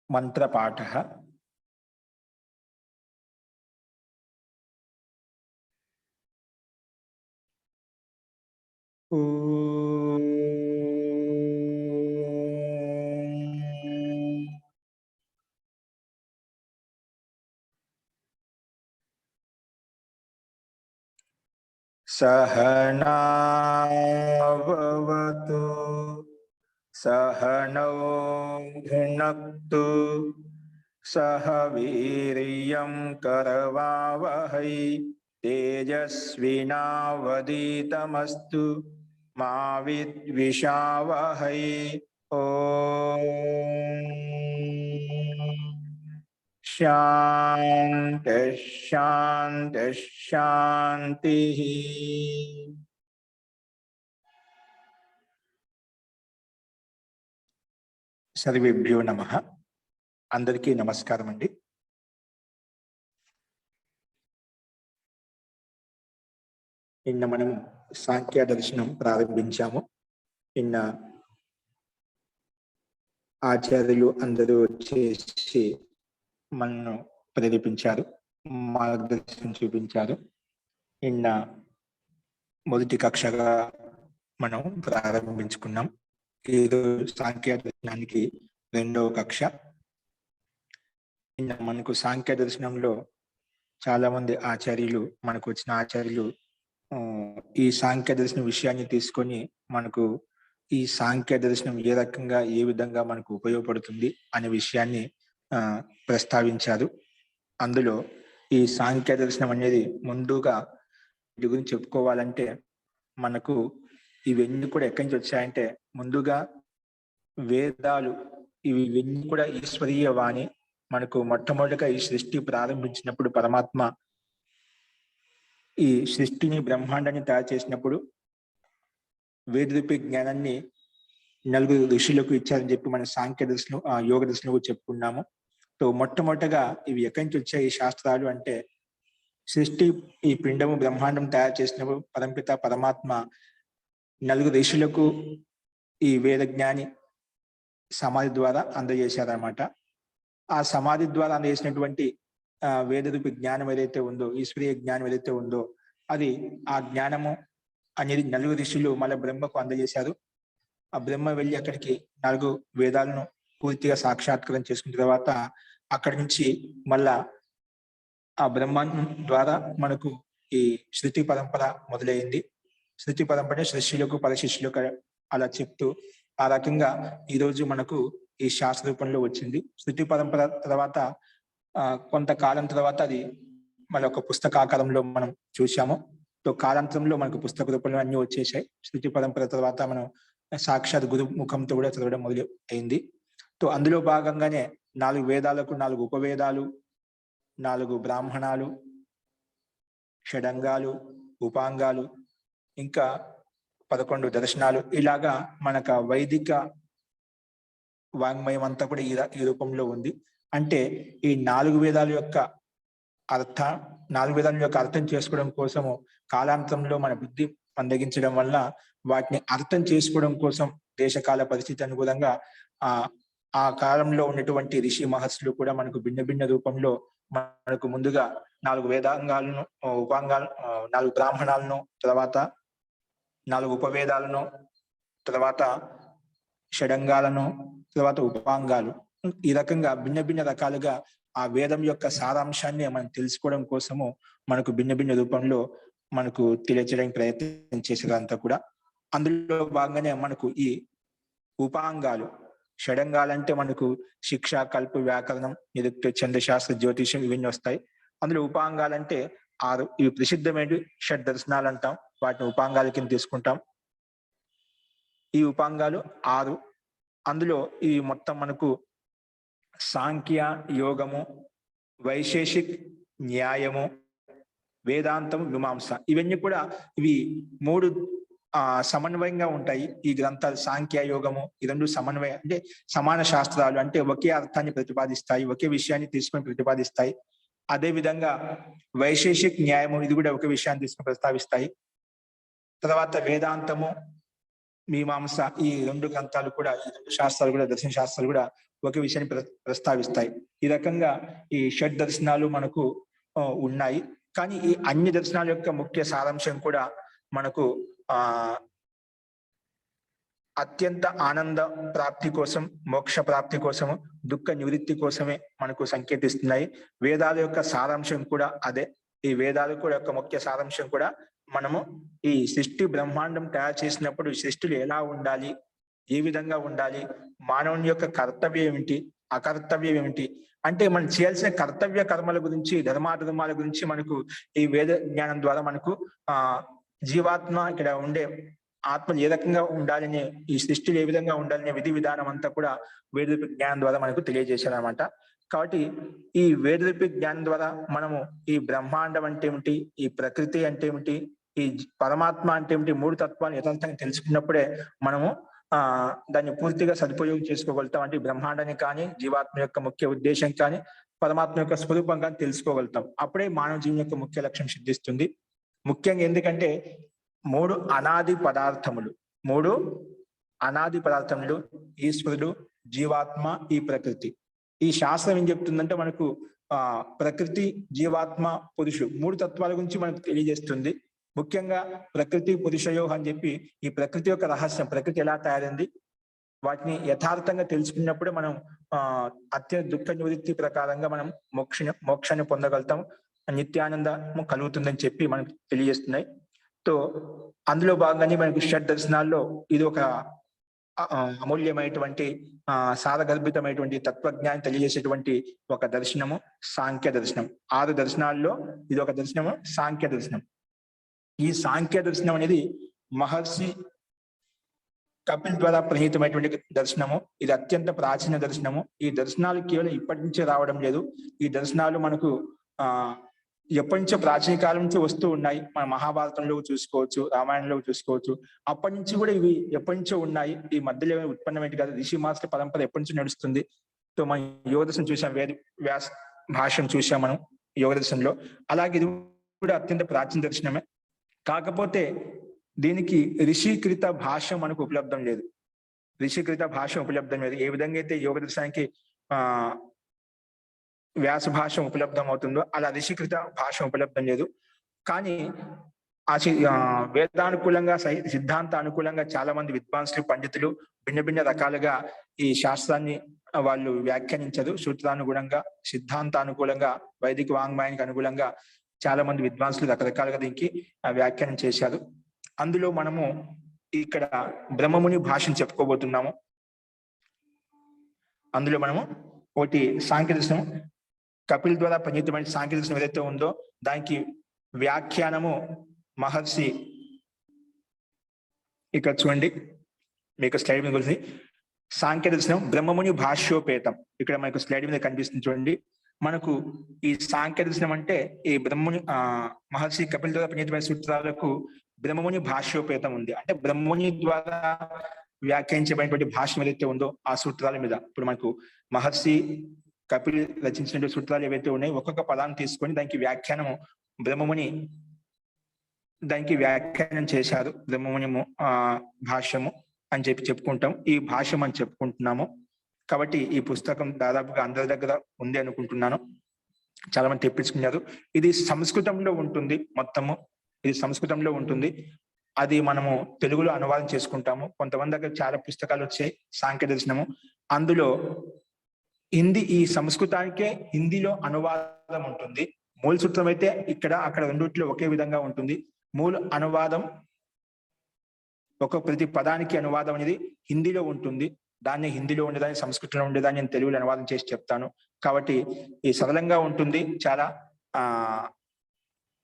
మంత్రపాఠः सहना भवतु सहनौ भुनक्तु सह वीर्यं करवावहै तेजस्विनावधीतमस्तु मा विद्विषावहै। ओम शांति शांति शांति। सर्वेभ्यो नमः। అందరికీ నమస్కారం అండి. నిన్న మనం సాంఖ్య దర్శనం ప్రారంభించాము. నిన్న ఆచార్యులు అందరూ వచ్చేసి మనను ప్రేరేపించారు, మార్గదర్శనం చూపించారు. నిన్న మొదటి కక్షగా మనం ప్రారంభించుకున్నాం. ఈరోజు సాంఖ్య దర్శనానికి రెండవ కక్ష. నిన్న మనకు సాంఖ్య దర్శనంలో చాలా మంది ఆచార్యులు, మనకు వచ్చిన ఆచార్యులు ఈ సాంఖ్య దర్శనం విషయాన్ని తీసుకొని మనకు ఈ సాంఖ్య దర్శనం ఏ రకంగా ఏ విధంగా మనకు ఉపయోగపడుతుంది అనే విషయాన్ని ప్రస్తావించారు. అందులో ఈ సాంఖ్య దర్శనం అనేది ముందుగా వీటి గురించి చెప్పుకోవాలంటే మనకు ఇవన్నీ కూడా ఎక్కడి నుంచి వచ్చాయంటే ముందుగా వేదాలు, ఇవన్నీ కూడా ఈశ్వరీయ వాణి. మనకు మొట్టమొదటిగా ఈ సృష్టి ప్రారంభించినప్పుడు పరమాత్మ ఈ సృష్టిని బ్రహ్మాండాన్ని తయారు చేసినప్పుడు వేదరూపి జ్ఞానాన్ని 4 ఋషులకు ఇచ్చారని చెప్పి మన సాంఖ్య దర్శనం యోగ దర్శనం చెప్పుకున్నాము. సో మొట్టమొదటిగా ఇవి ఎక్కడి నుంచి వచ్చాయి ఈ శాస్త్రాలు అంటే సృష్టి ఈ పిండము బ్రహ్మాండం తయారు చేసినప్పుడు పరంపిత పరమాత్మ 4 ఋషులకు ఈ వేద జ్ఞాని సమాధి ద్వారా అందజేశారన్నమాట. ఆ సమాధి ద్వారా అందజేసినటువంటి వేదరూపి జ్ఞానం ఏదైతే ఉందో, ఈశ్వరీయ జ్ఞానం ఏదైతే ఉందో అది ఆ జ్ఞానము అనేది 4 ఋషులు మళ్ళీ బ్రహ్మకు అందజేశారు. ఆ బ్రహ్మ వెళ్ళి అక్కడికి 4 వేదాలను పూర్తిగా సాక్షాత్కారం చేసుకున్న తర్వాత అక్కడి నుంచి మళ్ళా ఆ బ్రహ్మాండం ద్వారా మనకు ఈ శృతి పరంపర మొదలైంది. శృతి పరంపర శిష్యులకు పరశిష్యులకు అలా చెప్తూ ఆ రకంగా ఈరోజు మనకు ఈ శాస్త్ర రూపంలో వచ్చింది. శృతి పరంపర తర్వాత కొంతకాలం తర్వాత అది మళ్ళీ ఒక పుస్తకాకారంలో మనం చూసాము. తో కాలాంతరంలో మనకు పుస్తక రూపంలో అన్ని వచ్చేసాయి. శృతి పరంపర తర్వాత మనం సాక్షాత్ గురు ముఖంతో కూడా చదవడం మొదలు అయింది. తో అందులో భాగంగానే 4 వేదాలకు 4 ఉపవేదాలు, 4 బ్రాహ్మణాలు, షడంగాలు, ఉపాంగాలు, ఇంకా 11 దర్శనాలు, ఇలాగా మనకు వైదిక వాంగ్మయం అంతా కూడా ఈ రూపంలో ఉంది. అంటే ఈ 4 వేదాల యొక్క అర్థం చేసుకోవడం కోసము కాలాంతంలో మన బుద్ధి మందగించడం వల్ల వాటిని అర్థం చేసుకోవడం కోసం దేశకాల పరిస్థితి అనుగుణంగా ఆ కాలంలో ఉన్నటువంటి ఋషి మహర్షులు కూడా మనకు భిన్న భిన్న రూపంలో మనకు ముందుగా 4 వేదాంగాలను, ఉపాంగాలు, 4 బ్రాహ్మణాలను, తర్వాత 4 ఉపవేదాలను, తర్వాత షడంగాలను, తర్వాత ఉపాంగాలు, ఈ రకంగా భిన్న భిన్న రకాలుగా ఆ వేదం యొక్క సారాంశాన్ని మనం తెలుసుకోవడం కోసము మనకు భిన్న భిన్న రూపంలో మనకు తెలియచేయడానికి ప్రయత్నం చేసేదంతా కూడా. అందులో భాగంగానే మనకు ఈ ఉపాంగాలు, షడంగాలంటే మనకు శిక్ష, కల్ప, వ్యాకరణం, నిరుక్తి, ఛందశాస్త్ర, జ్యోతిషం ఇవన్నీ వస్తాయి. అందులో ఉపాంగాలంటే 6. ఇవి ప్రసిద్ధమైన షడ్ దర్శనాలు అంటాం. వాటిని ఉపాంగాల కింద తీసుకుంటాం. ఈ ఉపాంగాలు 6. అందులో ఈ మొత్తం మనకు సాంఖ్య, యోగము, వైశేషిక్, న్యాయము, వేదాంతం, మీమాంస, ఇవన్నీ కూడా ఇవి 3 సమన్వయంగా ఉంటాయి. ఈ గ్రంథాలు సాంఖ్య, యోగము ఈ 2 సమన్వయం అంటే సమాన శాస్త్రాలు, అంటే ఒకే అర్థాన్ని ప్రతిపాదిస్తాయి, ఒకే విషయాన్ని తీసుకొని ప్రతిపాదిస్తాయి. అదే విధంగా వైశేషిక్, న్యాయము ఇది కూడా ఒక విషయాన్ని తీసుకొని ప్రస్తావిస్తాయి. తర్వాత వేదాంతము మీమాంస ఈ 2 గ్రంథాలు కూడా, ఈ 2 శాస్త్రాలు కూడా, దర్శన శాస్త్రాలు కూడా ఒకే విషయాన్ని ప్రస్తావిస్తాయి. ఈ రకంగా ఈ షడ్ దర్శనాలు మనకు ఉన్నాయి. కానీ ఈ అన్ని దర్శనాల యొక్క ముఖ్య సారాంశం కూడా మనకు ఆహ్, అత్యంత ఆనంద ప్రాప్తి కోసం, మోక్ష ప్రాప్తి కోసము, దుఃఖ నివృత్తి కోసమే మనకు సంకేతిస్తున్నాయి. వేదాల యొక్క సారాంశం కూడా అదే. ఈ వేదాలు కూడా యొక్క ముఖ్య సారాంశం కూడా మనము ఈ సృష్టి బ్రహ్మాండం తయారు చేసినప్పుడు సృష్టిలో ఎలా ఉండాలి, ఏ విధంగా ఉండాలి, మానవుని యొక్క కర్తవ్యం ఏమిటి, అకర్తవ్యం ఏమిటి, అంటే మనం చేయాల్సిన కర్తవ్య కర్మల గురించి, ధర్మాధర్మాల గురించి మనకు ఈ వేద జ్ఞానం ద్వారా మనకు జీవాత్మ ఇక్కడ ఉండే ఆత్మ ఏ రకంగా ఉండాలనే, ఈ సృష్టిలో ఏ విధంగా ఉండాలనే విధి విధానం అంతా కూడా వేదరూపి జ్ఞానం ద్వారా మనకు తెలియజేశారనమాట. కాబట్టి ఈ వేదరూపి జ్ఞానం ద్వారా మనము ఈ బ్రహ్మాండం అంటే ఏమిటి, ఈ ప్రకృతి అంటే ఏమిటి, ఈ పరమాత్మ అంటే ఏమిటి, 3 తత్వాలు యథార్థంగా తెలుసుకున్నప్పుడే మనము దాన్ని పూర్తిగా సదుపయోగం చేసుకోగలుగుతాం. అంటే బ్రహ్మాండాన్ని కానీ, జీవాత్మ యొక్క ముఖ్య ఉద్దేశం కానీ, పరమాత్మ యొక్క స్వరూపం కానీ తెలుసుకోగలుగుతాం. అప్పుడే మానవ జీవనం యొక్క ముఖ్య లక్ష్యం సిద్ధిస్తుంది. ముఖ్యంగా ఎందుకంటే 3 అనాది పదార్థములు, 3 అనాది పదార్థములు ఈశ్వరుడు, జీవాత్మ, ఈ ప్రకృతి. ఈ శాస్త్రం ఏం చెప్తుందంటే మనకు ప్రకృతి, జీవాత్మ, పురుషుడు 3 తత్వాల గురించి మనకు తెలియజేస్తుంది. ముఖ్యంగా ప్రకృతి పురుషయోహ అని చెప్పి ఈ ప్రకృతి యొక్క రహస్యం, ప్రకృతి ఎలా తయారైంది, వాటిని యథార్థంగా తెలుసుకున్నప్పుడే మనం అత్యంత దుఃఖ నివృత్తి ప్రకారంగా మనం మోక్షాన్ని పొందగలుగుతాం, నిత్యానందము కలుగుతుందని చెప్పి మనకు తెలియజేస్తున్నాయి. తో అందులో భాగంగానే మనకు షడ్ దర్శనాల్లో ఇది ఒక అమూల్యమైనటువంటి సారగర్భితమైనటువంటి తత్వజ్ఞానం తెలియజేసేటువంటి ఒక దర్శనము సాంఖ్య దర్శనం. 6 దర్శనాల్లో ఇది ఒక దర్శనము సాంఖ్య దర్శనం. ఈ సాంఖ్య దర్శనం అనేది మహర్షి కపిల్ ద్వారా ప్రణీతమైనటువంటి దర్శనము. ఇది అత్యంత ప్రాచీన దర్శనము. ఈ దర్శనాలు కేవలం ఇప్పటి నుంచే రావడం లేదు. ఈ దర్శనాలు మనకు ఎప్పటి నుంచో ప్రాచీన కాలం నుంచి వస్తూ ఉన్నాయి. మన మహాభారతంలో చూసుకోవచ్చు, రామాయణంలో చూసుకోవచ్చు. అప్పటి నుంచి కూడా ఇవి ఎప్పటి నుంచో ఉన్నాయి. ఈ మధ్యలో ఉత్పన్నమైనది కాదు. ఋషి మాస్టర్ పరంపర ఎప్పటి నుంచో నడుస్తుంది. సో మనం యోగ దర్శనం చూసాం, వ్యాస భాష్యం చూసాం మనం యోగ దర్శనంలో. అలాగే ఇది కూడా అత్యంత ప్రాచీన దర్శనమే. కాకపోతే దీనికి ఋషికృత భాష్యం మనకు ఉపలబ్ధం లేదు. ఋషికృత భాష్యం ఉపలబ్ధం లేదు. ఏ విధంగా అయితే యోగ దర్శనానికి వ్యాస భాష ఉపలబ్ధం అవుతుందో అలా ఋషికృత భాష ఉపలబ్ధం లేదు. కానీ వేదానుకూలంగా, సిద్ధాంత అనుకూలంగా చాలా మంది విద్వాంసులు, పండితులు భిన్న భిన్న రకాలుగా ఈ శాస్త్రాన్ని వాళ్ళు వ్యాఖ్యానించదు. సూత్రానుగుణంగా, సిద్ధాంతానుకూలంగా, వైదిక వాంగ్మయానికి అనుకూలంగా చాలా మంది విద్వాంసులు రకరకాలుగా దీనికి వ్యాఖ్యానం చేశారు. అందులో మనము ఇక్కడ బ్రహ్మముని భాషను చెప్పుకోబోతున్నాము. అందులో మనము ఒకటి సాంఖ్య దర్శనం, కపిల్ ద్వారా ప్రణీతమైన సాంఖ్య దర్శనం ఏదైతే ఉందో దానికి వ్యాఖ్యానము మహర్షి, ఇక్కడ చూడండి మీకు స్లైడ్ మీద కలిసి సాంఖ్య దర్శనం బ్రహ్మముని భాష్యోపేతం. ఇక్కడ మనకు స్లైడ్ మీద కనిపిస్తుంది చూడండి. మనకు ఈ సాంఖ్య దర్శనం అంటే ఈ బ్రహ్మముని మహర్షి కపిల్ ద్వారా ప్రణీతమైన సూత్రాలకు బ్రహ్మముని భాష్యోపేతం ఉంది. అంటే బ్రహ్మముని ద్వారా వ్యాఖ్యానించబడినటువంటి భాష్యం ఏదైతే ఉందో ఆ సూత్రాల మీద ఇప్పుడు మనకు మహర్షి కపిల్ రచించిన సూత్రాలు ఏవైతే ఉన్నాయో ఒక్కొక్క పదాన్ని తీసుకొని దానికి వ్యాఖ్యానము బ్రహ్మముని దానికి వ్యాఖ్యానం చేశారు. బ్రహ్మముని భాష్యము అని చెప్పుకుంటాం. ఈ భాష్యం అని చెప్పుకుంటున్నాము. కాబట్టి ఈ పుస్తకం దాదాపుగా అందరి దగ్గర ఉంది అనుకుంటున్నాను. చాలా మంది తెప్పించుకున్నారు. ఇది సంస్కృతంలో ఉంటుంది, మొత్తము ఇది సంస్కృతంలో ఉంటుంది. అది మనము తెలుగులో అనువాదం చేసుకుంటాము. కొంతమంది దగ్గర చాలా పుస్తకాలు వచ్చాయి సాంఖ్య దర్శనము. అందులో ఈ సంస్కృతానికే హిందీలో అనువాదం ఉంటుంది. మూల సూత్రం అయితే ఇక్కడ అక్కడ రెండిట్లో ఒకే విధంగా ఉంటుంది. మూల అనువాదం ప్రతి పదానికి అనువాదం అనేది హిందీలో ఉంటుంది. దాన్ని హిందీలో ఉండేదాన్ని, సంస్కృతంలో ఉండేదాన్ని నేను తెలుగులో అనువాదం చేసి చెప్తాను. కాబట్టి ఈ సరళంగా ఉంటుంది. చాలా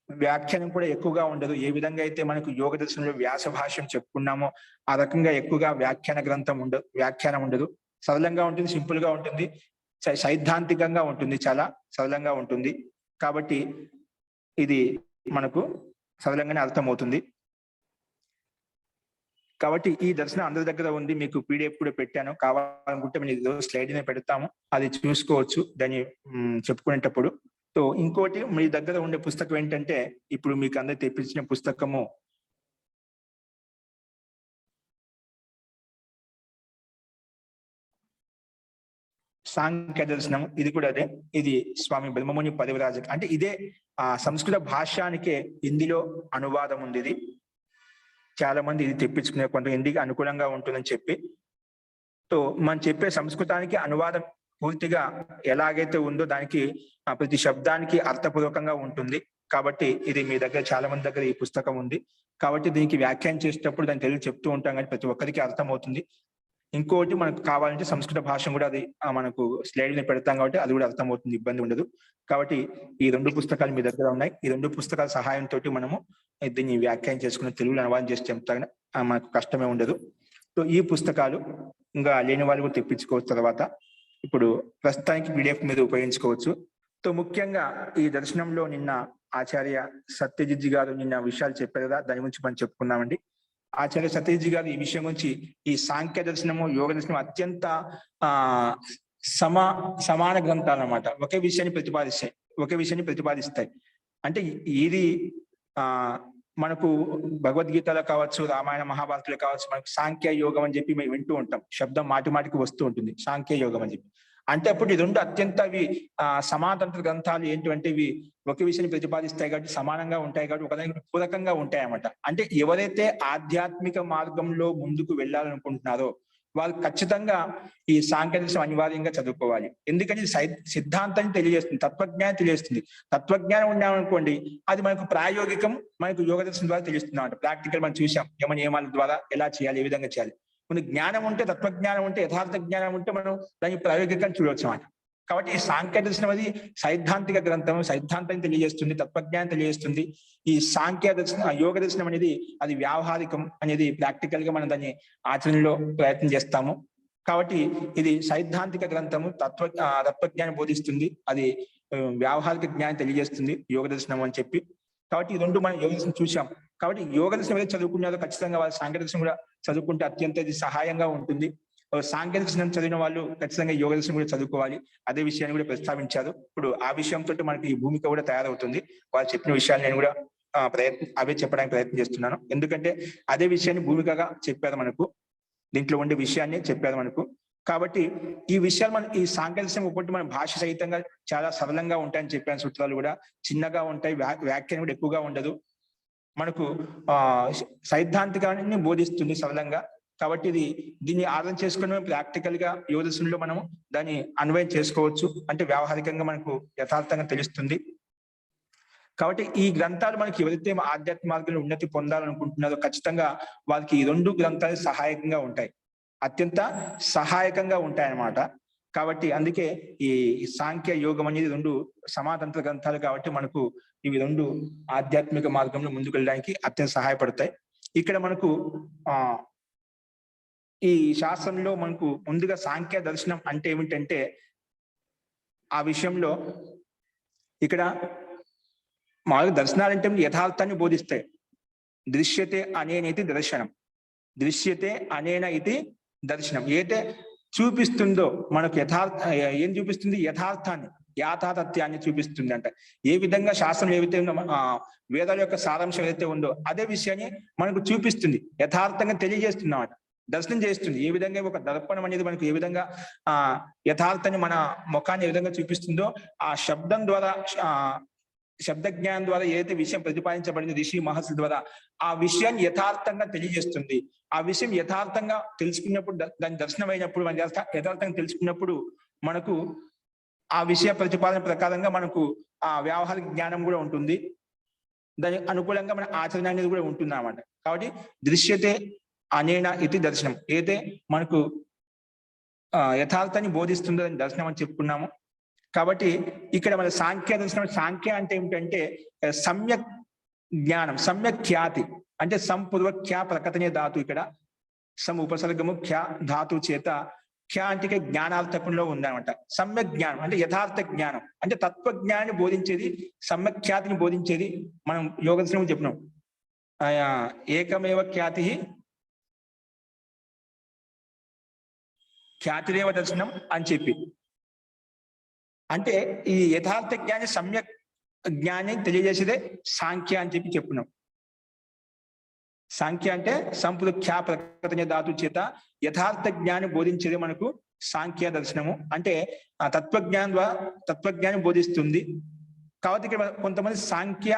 వ్యాఖ్యానం కూడా ఎక్కువగా ఉండదు. ఏ విధంగా అయితే మనకు యోగ దర్శనంలో వ్యాస భాష్యం చెప్పుకున్నామో ఆ రకంగా ఎక్కువగా వ్యాఖ్యానం ఉండదు. సరళంగా ఉంటుంది, సింపుల్ గా ఉంటుంది, సైద్ధాంతికంగా ఉంటుంది, చాలా సరళంగా ఉంటుంది. కాబట్టి ఇది మనకు సరళంగానే అర్థమవుతుంది. కాబట్టి ఈ దర్శనం అందరి దగ్గర ఉంది. మీకు PDF కూడా పెట్టాను. కావాలనుకుంటే మేము స్లైడ్ నే పెడతాము, అది చూసుకోవచ్చు దాన్ని చెప్పుకునేటప్పుడు. సో ఇంకోటి మీ దగ్గర ఉండే పుస్తకం ఏంటంటే ఇప్పుడు మీకు అందరు తెప్పించిన పుస్తకము సాంఖ్య దర్శనం ఇది కూడా అదే. ఇది స్వామి బ్రహ్మముని పరివ్రాజ, అంటే ఇదే సంస్కృత భాష్యానికే హిందీలో అనువాదం ఉంది. ఇది చాలా మంది ఇది తెప్పించుకునే, కొంత హిందీకి అనుకూలంగా ఉంటుందని చెప్పి. సో మనం చెప్పే సంస్కృతానికి అనువాదం పూర్తిగా ఎలాగైతే ఉందో దానికి ప్రతి శబ్దానికి అర్థపూర్వకంగా ఉంటుంది. కాబట్టి ఇది మీ దగ్గర చాలా మంది దగ్గర ఈ పుస్తకం ఉంది. కాబట్టి దీనికి వ్యాఖ్యానం చేసేటప్పుడు దాని తెలుగు చెప్తూ ఉంటాం, కానీ ప్రతి ఒక్కరికి అర్థమవుతుంది. ఇంకోటి మనకు కావాలంటే సంస్కృత భాష కూడా అది మనకు స్లైడ్ మీద పెడతాం కాబట్టి అది కూడా అర్థమవుతుంది, ఇబ్బంది ఉండదు. కాబట్టి ఈ 2 పుస్తకాలు మీ దగ్గర ఉన్నాయి. ఈ 2 పుస్తకాల సహాయంతో మనము దీన్ని వ్యాఖ్యానం చేసుకుని తెలుగులో అనువాదం చేసి చెప్తాను, మనకు కష్టమే ఉండదు. సో ఈ పుస్తకాలు ఇంకా లేని వాళ్ళు కూడా తెప్పించుకోవచ్చు. తర్వాత ఇప్పుడు ప్రస్తుతానికి పీడిఎఫ్ మీద ఉపయోగించుకోవచ్చు. సో ముఖ్యంగా ఈ దర్శనంలో నిన్న ఆచార్య సత్యజిత్ గారు నిన్న విషయాలు చెప్పారు కదా, దాని గురించి మనం చెప్పుకున్నామండి. ఆచార్య సత్యజిత్ గారు ఈ విషయం గురించి, ఈ సాంఖ్య దర్శనము యోగ దర్శనం అత్యంత సమాన గ్రంథాలు అన్నమాట. ఒకే విషయాన్ని ప్రతిపాదిస్తాయి. అంటే ఇది మనకు భగవద్గీతలో కావచ్చు, రామాయణ మహాభారతంలో కావచ్చు, మనకు సాంఖ్య యోగం అని చెప్పి మేము వింటూ ఉంటాం. శబ్దం మాటికి వస్తూ ఉంటుంది, సాంఖ్య యోగం అని చెప్పి. అంటే అప్పుడు ఈ 2 అత్యంత అవి సమాంతర గ్రంథాలు ఏంటంటే ఇవి ఒకే విషయాన్ని ప్రతిపాదిస్తాయి కాబట్టి సమానంగా ఉంటాయి కాబట్టి ఒకదానికి పూరకంగా ఉంటాయి అన్నమాట. అంటే ఎవరైతే ఆధ్యాత్మిక మార్గంలో ముందుకు వెళ్ళాలనుకుంటున్నారో వాళ్ళు ఖచ్చితంగా ఈ సాంఖ్య దర్శనం అనివార్యంగా చదువుకోవాలి. ఎందుకంటే సిద్ధాంతాన్ని తెలియజేస్తుంది, తత్వజ్ఞానం తెలియజేస్తుంది. తత్వజ్ఞానం ఉన్నామనుకోండి, అది మనకు ప్రాయోగికం, మనకు యోగ దర్శనం ద్వారా తెలుస్తుంది అన్నమాట. ప్రాక్టికల్ మనం చూసాం, యమ నియమాల ద్వారా ఎలా చేయాలి, ఏ విధంగా చేయాలి. మన జ్ఞానం ఉంటే, తత్వజ్ఞానం ఉంటే, యథార్థ జ్ఞానం ఉంటే మనం దాన్ని ప్రాయోగికంగా చూడవచ్చు అన్నమాట. కాబట్టి ఈ సాంఖ్య దర్శనం అది సైద్ధాంతిక గ్రంథం, సైద్ధాంతాన్ని తెలియజేస్తుంది, తత్వజ్ఞానం తెలియజేస్తుంది. ఈ సాంఖ్య దర్శనం, యోగ దర్శనం అనేది అది వ్యావహారికం అనేది, ప్రాక్టికల్ గా మనం దాన్ని ఆచరణలో ప్రయత్నం చేస్తాము. కాబట్టి ఇది సైద్ధాంతిక గ్రంథము, తత్వజ్ఞానం బోధిస్తుంది, అది వ్యావహారిక జ్ఞానం తెలియజేస్తుంది యోగ దర్శనం అని చెప్పి. కాబట్టి ఈ 2 మనం యోగ దర్శనం చూసాం. కాబట్టి యోగ దర్శనం ఏదైతే చదువుకున్నారో ఖచ్చితంగా వాళ్ళు సాంఖ్య దర్శనం కూడా చదువుకుంటే అత్యంత ఇది సహాయంగా ఉంటుంది. సాంఖ్య దర్శనం చదివిన వాళ్ళు ఖచ్చితంగా యోగ దర్శనం కూడా చదువుకోవాలి. అదే విషయాన్ని కూడా ప్రస్తావించారు. ఇప్పుడు ఆ విషయంతో మనకి ఈ భూమిక కూడా తయారవుతుంది. వాళ్ళు చెప్పిన విషయాలు నేను కూడా అవే చెప్పడానికి ప్రయత్నం చేస్తున్నాను. ఎందుకంటే అదే విషయాన్ని భూమికగా చెప్పారు మనకు, దీంట్లో ఉండే విషయాన్ని చెప్పారు మనకు. కాబట్టి ఈ విషయాలు మనం ఈ సాంఖ్య దర్శనం ఒకటి మన భాష సహితంగా చాలా సరళంగా ఉంటాయని చెప్పాను. సూత్రాలు కూడా చిన్నగా ఉంటాయి, వ్యాఖ్యానం కూడా ఎక్కువగా ఉండదు. మనకు సైద్ధాంతికాన్ని బోధిస్తుంది సరళంగా. కాబట్టి దీన్ని ఆధారం చేసుకుని ప్రాక్టికల్ గా యోగ దర్శనంలో మనము దాన్ని అన్వయం చేసుకోవచ్చు. అంటే వ్యావహారికంగా మనకు యథార్థంగా తెలుస్తుంది. కాబట్టి ఈ గ్రంథాలు మనకి ఎవరైతే ఆధ్యాత్మిక మార్గంలో ఉన్నతి పొందాలనుకుంటున్నారో ఖచ్చితంగా వాళ్ళకి ఈ 2 గ్రంథాలు సహాయకంగా ఉంటాయి, అత్యంత సహాయకంగా ఉంటాయన్నమాట. కాబట్టి అందుకే ఈ సాంఖ్య యోగం అనేది 2 సమాంతర గ్రంథాలు కాబట్టి మనకు ఇవి 2 ఆధ్యాత్మిక మార్గంలో ముందుకు వెళ్ళడానికి అత్యంత సహాయపడతాయి. ఇక్కడ మనకు ఈ శాస్త్రంలో మనకు ముందుగా సాంఖ్య దర్శనం అంటే ఏమిటంటే, ఆ విషయంలో ఇక్కడ మామూలుగా దర్శనాలు అంటే యథార్థాన్ని బోధిస్తాయి. దృశ్యతే అనేనైతే దర్శనం, దృశ్యతే అనేన ఇది దర్శనం. ఏదైతే చూపిస్తుందో మనకు ఏం చూపిస్తుంది, యథార్థాన్ని, యాథాతథ్యాన్ని చూపిస్తుంది అంట. ఏ విధంగా శాస్త్రం ఏవైతే ఉందో, వేదాల యొక్క సారాంశం ఏదైతే ఉందో అదే విషయాన్ని మనకు చూపిస్తుంది, యథార్థంగా తెలియజేస్తుంది అన్నమాట. దర్శనం చేస్తుంది. ఏ విధంగా ఒక దర్పణం అనేది మనకు ఏ విధంగా యథార్థాన్ని, మన ముఖాన్ని ఏ విధంగా చూపిస్తుందో, ఆ శబ్దం ద్వారా, శబ్ద జ్ఞానం ద్వారా ఏదైతే విషయం ప్రతిపాదించబడింది ఋషి మహర్షుల ద్వారా, ఆ విషయాన్ని యథార్థంగా తెలియజేస్తుంది. ఆ విషయం యథార్థంగా తెలుసుకున్నప్పుడు, దాని దర్శనం అయినప్పుడు, మన యథార్థంగా తెలుసుకున్నప్పుడు మనకు ఆ విషయ ప్రతిపాదన ప్రకారంగా మనకు ఆ వ్యావహారిక జ్ఞానం కూడా ఉంటుంది. దానికి అనుకూలంగా మన ఆచరణ అనేది కూడా ఉంటుంది అన్నమాట. కాబట్టి దృశ్యతే అనేన ఇది దర్శనం, ఏదైతే మనకు యథార్థాన్ని బోధిస్తుందో దాని దర్శనం అని చెప్పుకున్నాము. కాబట్టి ఇక్కడ మన సాంఖ్య దర్శనం, సాంఖ్య అంటే ఏమిటంటే సమ్యక్ జ్ఞానం, సమ్యక్ ఖ్యాతి అంటే సంపూర్వఖ్యా ప్రకటనే ధాతు. ఇక్కడ సమ్ ఉపసర్గము ఖ్యా ధాతు చేత ఖ్యా అంటే జ్ఞానార్థకంలో ఉందన్నమాట. సమ్యక్ జ్ఞానం అంటే యథార్థ జ్ఞానం, అంటే తత్వజ్ఞానాన్ని బోధించేది, సమ్యక్ ఖ్యాతిని బోధించేది. మనం యోగ దర్శనం చెప్పినాం, ఏకమేవ ఖ్యాతి ఖ్యాతిరేవ దర్శనం అని చెప్పి, అంటే ఈ యథార్థ జ్ఞాని, సమ్యక్ జ్ఞాని తెలియజేసేదే సాంఖ్య అని చెప్పి చెప్పున్నాం. సాంఖ్య అంటే సంపూర్ణ ఖ్యా ప్రకటన ధాతు చేత యథార్థ జ్ఞాని బోధించేది మనకు సాంఖ్య దర్శనము. అంటే ఆ తత్వజ్ఞానం బోధిస్తుంది. కాబట్టి ఇక్కడ కొంతమంది సాంఖ్య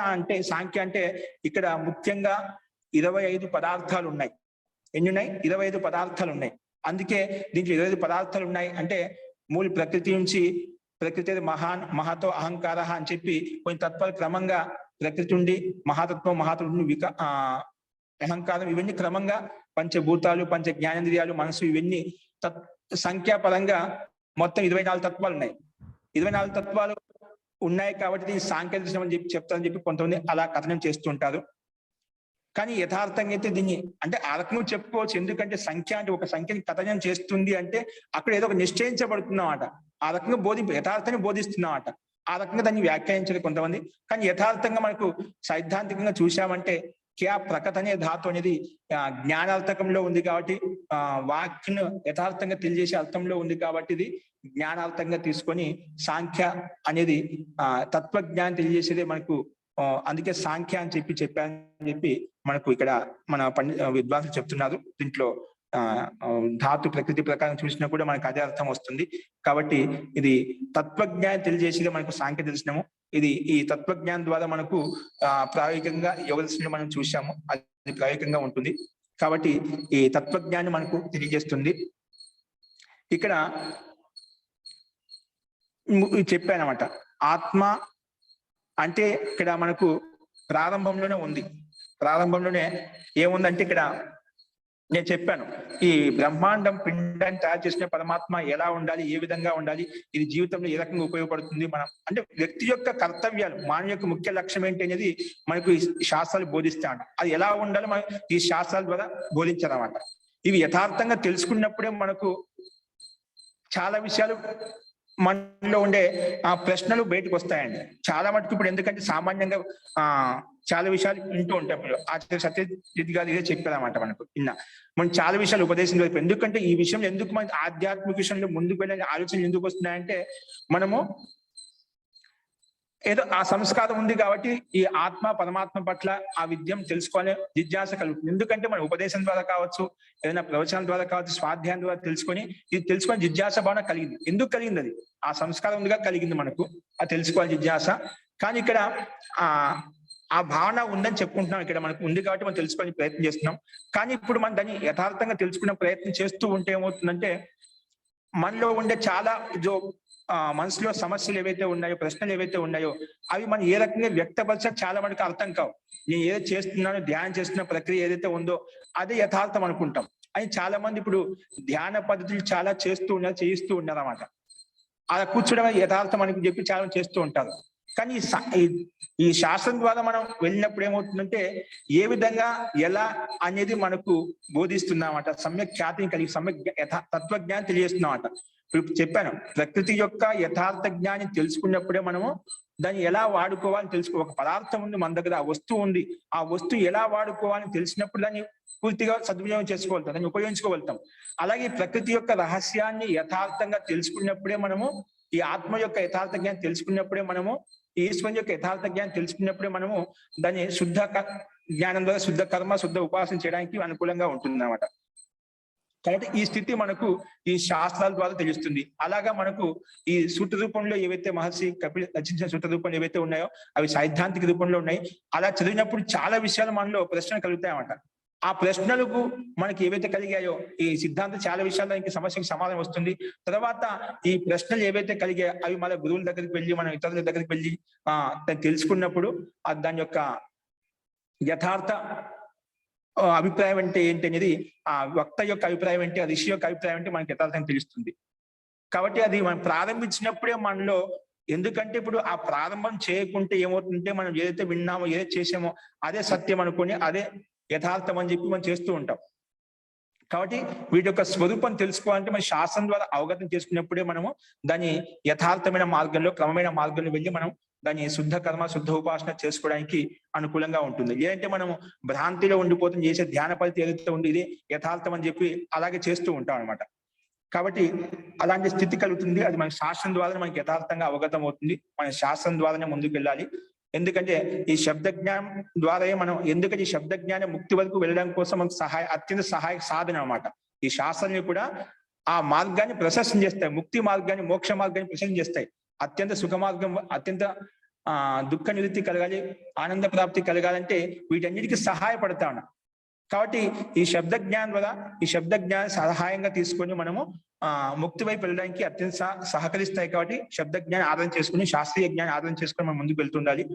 అంటే ఇక్కడ ముఖ్యంగా 25 పదార్థాలు ఉన్నాయి. ఎన్ని ఉన్నాయి? 25 పదార్థాలు ఉన్నాయి. అందుకే దీంట్లో 25 పదార్థాలు ఉన్నాయి అంటే మూల ప్రకృతి నుంచి, ప్రకృతి మహాతో అహంకార అని చెప్పి కొన్ని తత్వాలు క్రమంగా ప్రకృతి ఉండి మహాతత్వం, అహంకారం, ఇవన్నీ క్రమంగా పంచభూతాలు, పంచ జ్ఞానేంద్రియాలు, మనసు, ఇవన్నీ సంఖ్యాపరంగా మొత్తం 24 తత్వాలు ఉన్నాయి. 24 తత్వాలు ఉన్నాయి కాబట్టి దీన్ని సాంఖ్య దర్శనం అని చెప్పి చెప్తారని చెప్పి కొంతమంది అలా కథనం చేస్తుంటారు. కానీ యథార్థంగా అయితే దీన్ని అంటే ఆ రకంగా చెప్పుకోవచ్చు. ఎందుకంటే సంఖ్య అంటే ఒక సంఖ్యని కథనం చేస్తుంది అంటే అక్కడ ఏదో ఒక నిశ్చయించబడుతున్నమాట. ఆ రకంగా యథార్థాన్ని బోధిస్తున్నమాట. ఆ రకంగా దాన్ని వ్యాఖ్యానించారు కొంతమంది. కానీ యథార్థంగా మనకు సైద్ధాంతికంగా చూసామంటే ప్రకట అనే ధాతు అనేది జ్ఞానార్థకంలో ఉంది కాబట్టి, వాక్యను యథార్థంగా తెలియజేసే అర్థంలో ఉంది కాబట్టి ఇది జ్ఞానార్థంగా తీసుకొని సాంఖ్య అనేది తత్వజ్ఞానం తెలియజేసేదే మనకు. అందుకే సాంఖ్య అని చెప్పారని చెప్పి మనకు ఇక్కడ మన విద్వాంసులు చెప్తున్నారు. దీంట్లో ధాతు ప్రకృతి ప్రకారం చూసినా కూడా మనకు అదే అర్థం వస్తుంది. కాబట్టి ఇది తత్వజ్ఞానం తెలియజేసేది మనకు సాంఖ్య దర్శనము. ఈ తత్వజ్ఞానం ద్వారా మనకు ప్రాయోగికంగా యోగ దర్శనం మనం చూసాము, అది ప్రాయోగికంగా ఉంటుంది. కాబట్టి ఈ తత్వజ్ఞానం మనకు తెలియజేస్తుంది. ఇక్కడ చెప్పానమాట, ఆత్మ అంటే ఇక్కడ మనకు ప్రారంభంలోనే ఉంది. ప్రారంభంలోనే ఏముందంటే ఇక్కడ నేను చెప్పాను, ఈ బ్రహ్మాండం పిండాన్ని తయారు చేసిన పరమాత్మ ఎలా ఉండాలి, ఏ విధంగా ఉండాలి, ఇది జీవితంలో ఏ రకంగా ఉపయోగపడుతుంది. మనం అంటే వ్యక్తి యొక్క కర్తవ్యాలు, మానవ యొక్క ముఖ్య లక్ష్యం ఏంటి అనేది మనకు ఈ శాస్త్రాలు బోధిస్తాడు. అది ఎలా ఉండాలో మనం ఈ శాస్త్రాల ద్వారా బోధించాలన్నమాట. ఇవి యథార్థంగా తెలుసుకున్నప్పుడే మనకు చాలా విషయాలు మనలో ఉండే ప్రశ్నలు బయటకు వస్తాయండి. చాలా మటుకు ఇప్పుడు ఎందుకంటే సామాన్యంగా చాలా విషయాలు వింటూ ఉంటాం. ఆచార్య సత్యజిత్ గారు ఇదే చెప్పారన్నమాట మనకు. మనం చాలా విషయాలు ఉపదేశం. ఎందుకంటే ఈ విషయంలో ఎందుకు మన ఆధ్యాత్మిక విషయంలో ముందుకు వెళ్ళే ఆలోచనలు ఎందుకు వస్తున్నాయంటే, మనము ఏదో ఆ సంస్కారం ఉంది కాబట్టి ఈ ఆత్మ పరమాత్మ పట్ల ఆ విద్యం తెలుసుకోవాలని జిజ్ఞాస కలుగుతుంది. ఎందుకంటే మన ఉపదేశం ద్వారా కావచ్చు, ఏదైనా ప్రవచనం ద్వారా కావచ్చు, స్వాధ్యాయం ద్వారా ఇది తెలుసుకొని జిజ్ఞాస భావన కలిగింది. ఎందుకు కలిగింది? అది ఆ సంస్కారం ఉందిగా కలిగింది మనకు, అది తెలుసుకోవాలి జిజ్ఞాస. కానీ ఇక్కడ ఆ భావన ఉందని చెప్పుకుంటున్నాం. ఇక్కడ మనకు ఉంది కాబట్టి మనం తెలుసుకోవాలని ప్రయత్నం చేస్తున్నాం. కానీ ఇప్పుడు మనం దాన్ని యథార్థంగా తెలుసుకునే ప్రయత్నం చేస్తూ ఉంటే ఏమవుతుందంటే, మనలో ఉండే చాలా మనసులో సమస్యలు ఏవైతే ఉన్నాయో, ప్రశ్నలు ఏవైతే ఉన్నాయో, అవి మనం ఏ రకంగా వ్యక్తపరచ చాలా మనకు అర్థం కావు. నేను ఏదో చేస్తున్నాను, ధ్యానం చేస్తున్న ప్రక్రియ ఏదైతే ఉందో అదే యథార్థం అనుకుంటాం. అని చాలా మంది ఇప్పుడు ధ్యాన పద్ధతులు చాలా చేయిస్తూ ఉన్నారు అన్నమాట. అలా కూర్చోడం యథార్థం అని చెప్పి చాలా చేస్తూ ఉంటారు. కానీ ఈ శాస్త్రం ద్వారా మనం వెళ్ళినప్పుడు ఏమవుతుందంటే, ఏ విధంగా ఎలా అనేది మనకు బోధిస్తున్నమాట. సమ్యక్ ఖ్యాతిని కలిగి తత్వజ్ఞానం తెలియజేస్తున్నమాట. ఇప్పుడు చెప్పాను, ప్రకృతి యొక్క యథార్థ జ్ఞానం తెలుసుకున్నప్పుడే మనము దాన్ని ఎలా వాడుకోవాలని ఒక పదార్థం ఉంది మన దగ్గర, ఆ వస్తువు ఉంది, ఆ వస్తువు ఎలా వాడుకోవాలని తెలిసినప్పుడు దాన్ని పూర్తిగా సద్వినియోగం చేసుకోగలుగుతాం, దాన్ని ఉపయోగించుకోగలుగుతాం. అలాగే ప్రకృతి యొక్క రహస్యాన్ని యథార్థంగా తెలుసుకున్నప్పుడే మనము, ఈ ఆత్మ యొక్క యథార్థ జ్ఞానం తెలుసుకున్నప్పుడే మనము, ఈశ్వరుని యొక్క యథార్థ జ్ఞానం తెలుసుకున్నప్పుడే మనము దాన్ని శుద్ధ జ్ఞానం ద్వారా శుద్ధ కర్మ, శుద్ధ ఉపాసన చేయడానికి అనుకూలంగా ఉంటుంది అన్నమాట. కాబట్టి ఈ స్థితి మనకు ఈ శాస్త్రాల ద్వారా తెలుస్తుంది. అలాగా మనకు ఈ సూత్ర రూపంలో ఏవైతే మహర్షి కపిల్ రచించిన సూత్ర రూపంలో ఏవైతే ఉన్నాయో అవి సైద్ధాంతిక రూపంలో ఉన్నాయి. అలా చదివినప్పుడు చాలా విషయాలు మనలో ప్రశ్నలు కలుగుతాయన్నమాట. ఆ ప్రశ్నలకు మనకి ఏవైతే కలిగాయో, ఈ సిద్ధాంతం చాలా విషయాల్లో సమస్యకి సమాధానం వస్తుంది. తర్వాత ఈ ప్రశ్నలు ఏవైతే కలిగాయో అవి మన గురువుల దగ్గరికి వెళ్ళి, మన ఇతరుల దగ్గరికి వెళ్ళి తెలుసుకున్నప్పుడు దాని యొక్క యథార్థ అభిప్రాయం అంటే ఏంటి అనేది, ఆ వక్త యొక్క అభిప్రాయం ఏంటి, ఆ ఋషి యొక్క అభిప్రాయం అంటే మనకి యథార్థంగా తెలుస్తుంది. కాబట్టి అది మనం ప్రారంభించినప్పుడే మనలో, ఎందుకంటే ఇప్పుడు ఆ ప్రారంభం చేయకుంటే ఏమవుతుంటే, మనం ఏదైతే విన్నామో, ఏదైతే చేసామో అదే సత్యం అనుకొని అదే యథార్థం అని చెప్పి మనం చేస్తూ ఉంటాం. కాబట్టి వీటి యొక్క స్వరూపం తెలుసుకోవాలంటే మన శాస్త్రం ద్వారా అవగతం చేసుకున్నప్పుడే మనము దాని యథార్థమైన మార్గంలో, క్రమమైన మార్గంలో వెళ్ళి మనం దాన్ని శుద్ధ కర్మ, శుద్ధ ఉపాసన చేసుకోవడానికి అనుకూలంగా ఉంటుంది. లేదంటే మనము భ్రాంతిలో ఉండిపోతుంది, చేసే ధ్యాన పద్ధతి ఏదైతే ఉంది ఇదే యథార్థం అని చెప్పి అలాగే చేస్తూ ఉంటాం అనమాట. కాబట్టి అలాంటి స్థితి కలుగుతుంది. అది మన శాస్త్రం ద్వారానే మనకి యథార్థంగా అవగతం అవుతుంది. మన శాస్త్రం ద్వారానే ముందుకు వెళ్ళాలి. ఎందుకంటే ఈ శబ్ద జ్ఞానం ద్వారానే మనం, ఎందుకంటే ఈ శబ్ద జ్ఞానం ముక్తి వరకు వెళ్ళడం కోసం మనకు అత్యంత సహాయక సాధన అన్నమాట. ఈ శాస్త్రాన్ని కూడా ఆ మార్గాన్ని ప్రశస్తం చేస్తాయి, ముక్తి మార్గాన్ని, మోక్ష మార్గాన్ని ప్రశస్తం చేస్తాయి. అత్యంత సుఖ మార్గం, అత్యంత దుఃఖ నివృత్తి కలగాలి, ఆనంద ప్రాప్తి కలగాలంటే వీటన్నిటికీ సహాయపడతా ఉన్నాం. కాబట్టి ఈ శబ్ద జ్ఞానం ద్వారా, ఈ శబ్ద జ్ఞానం సహాయంగా తీసుకొని మనము ముక్తి వైపు వెళ్ళడానికి అత్యంత సహకరిస్తాయి. కాబట్టి శబ్ద జ్ఞానం ఆధారం చేసుకుని, శాస్త్రీయ జ్ఞానం ఆధారం చేసుకుని మనం ముందుకు వెళ్తుండాలి.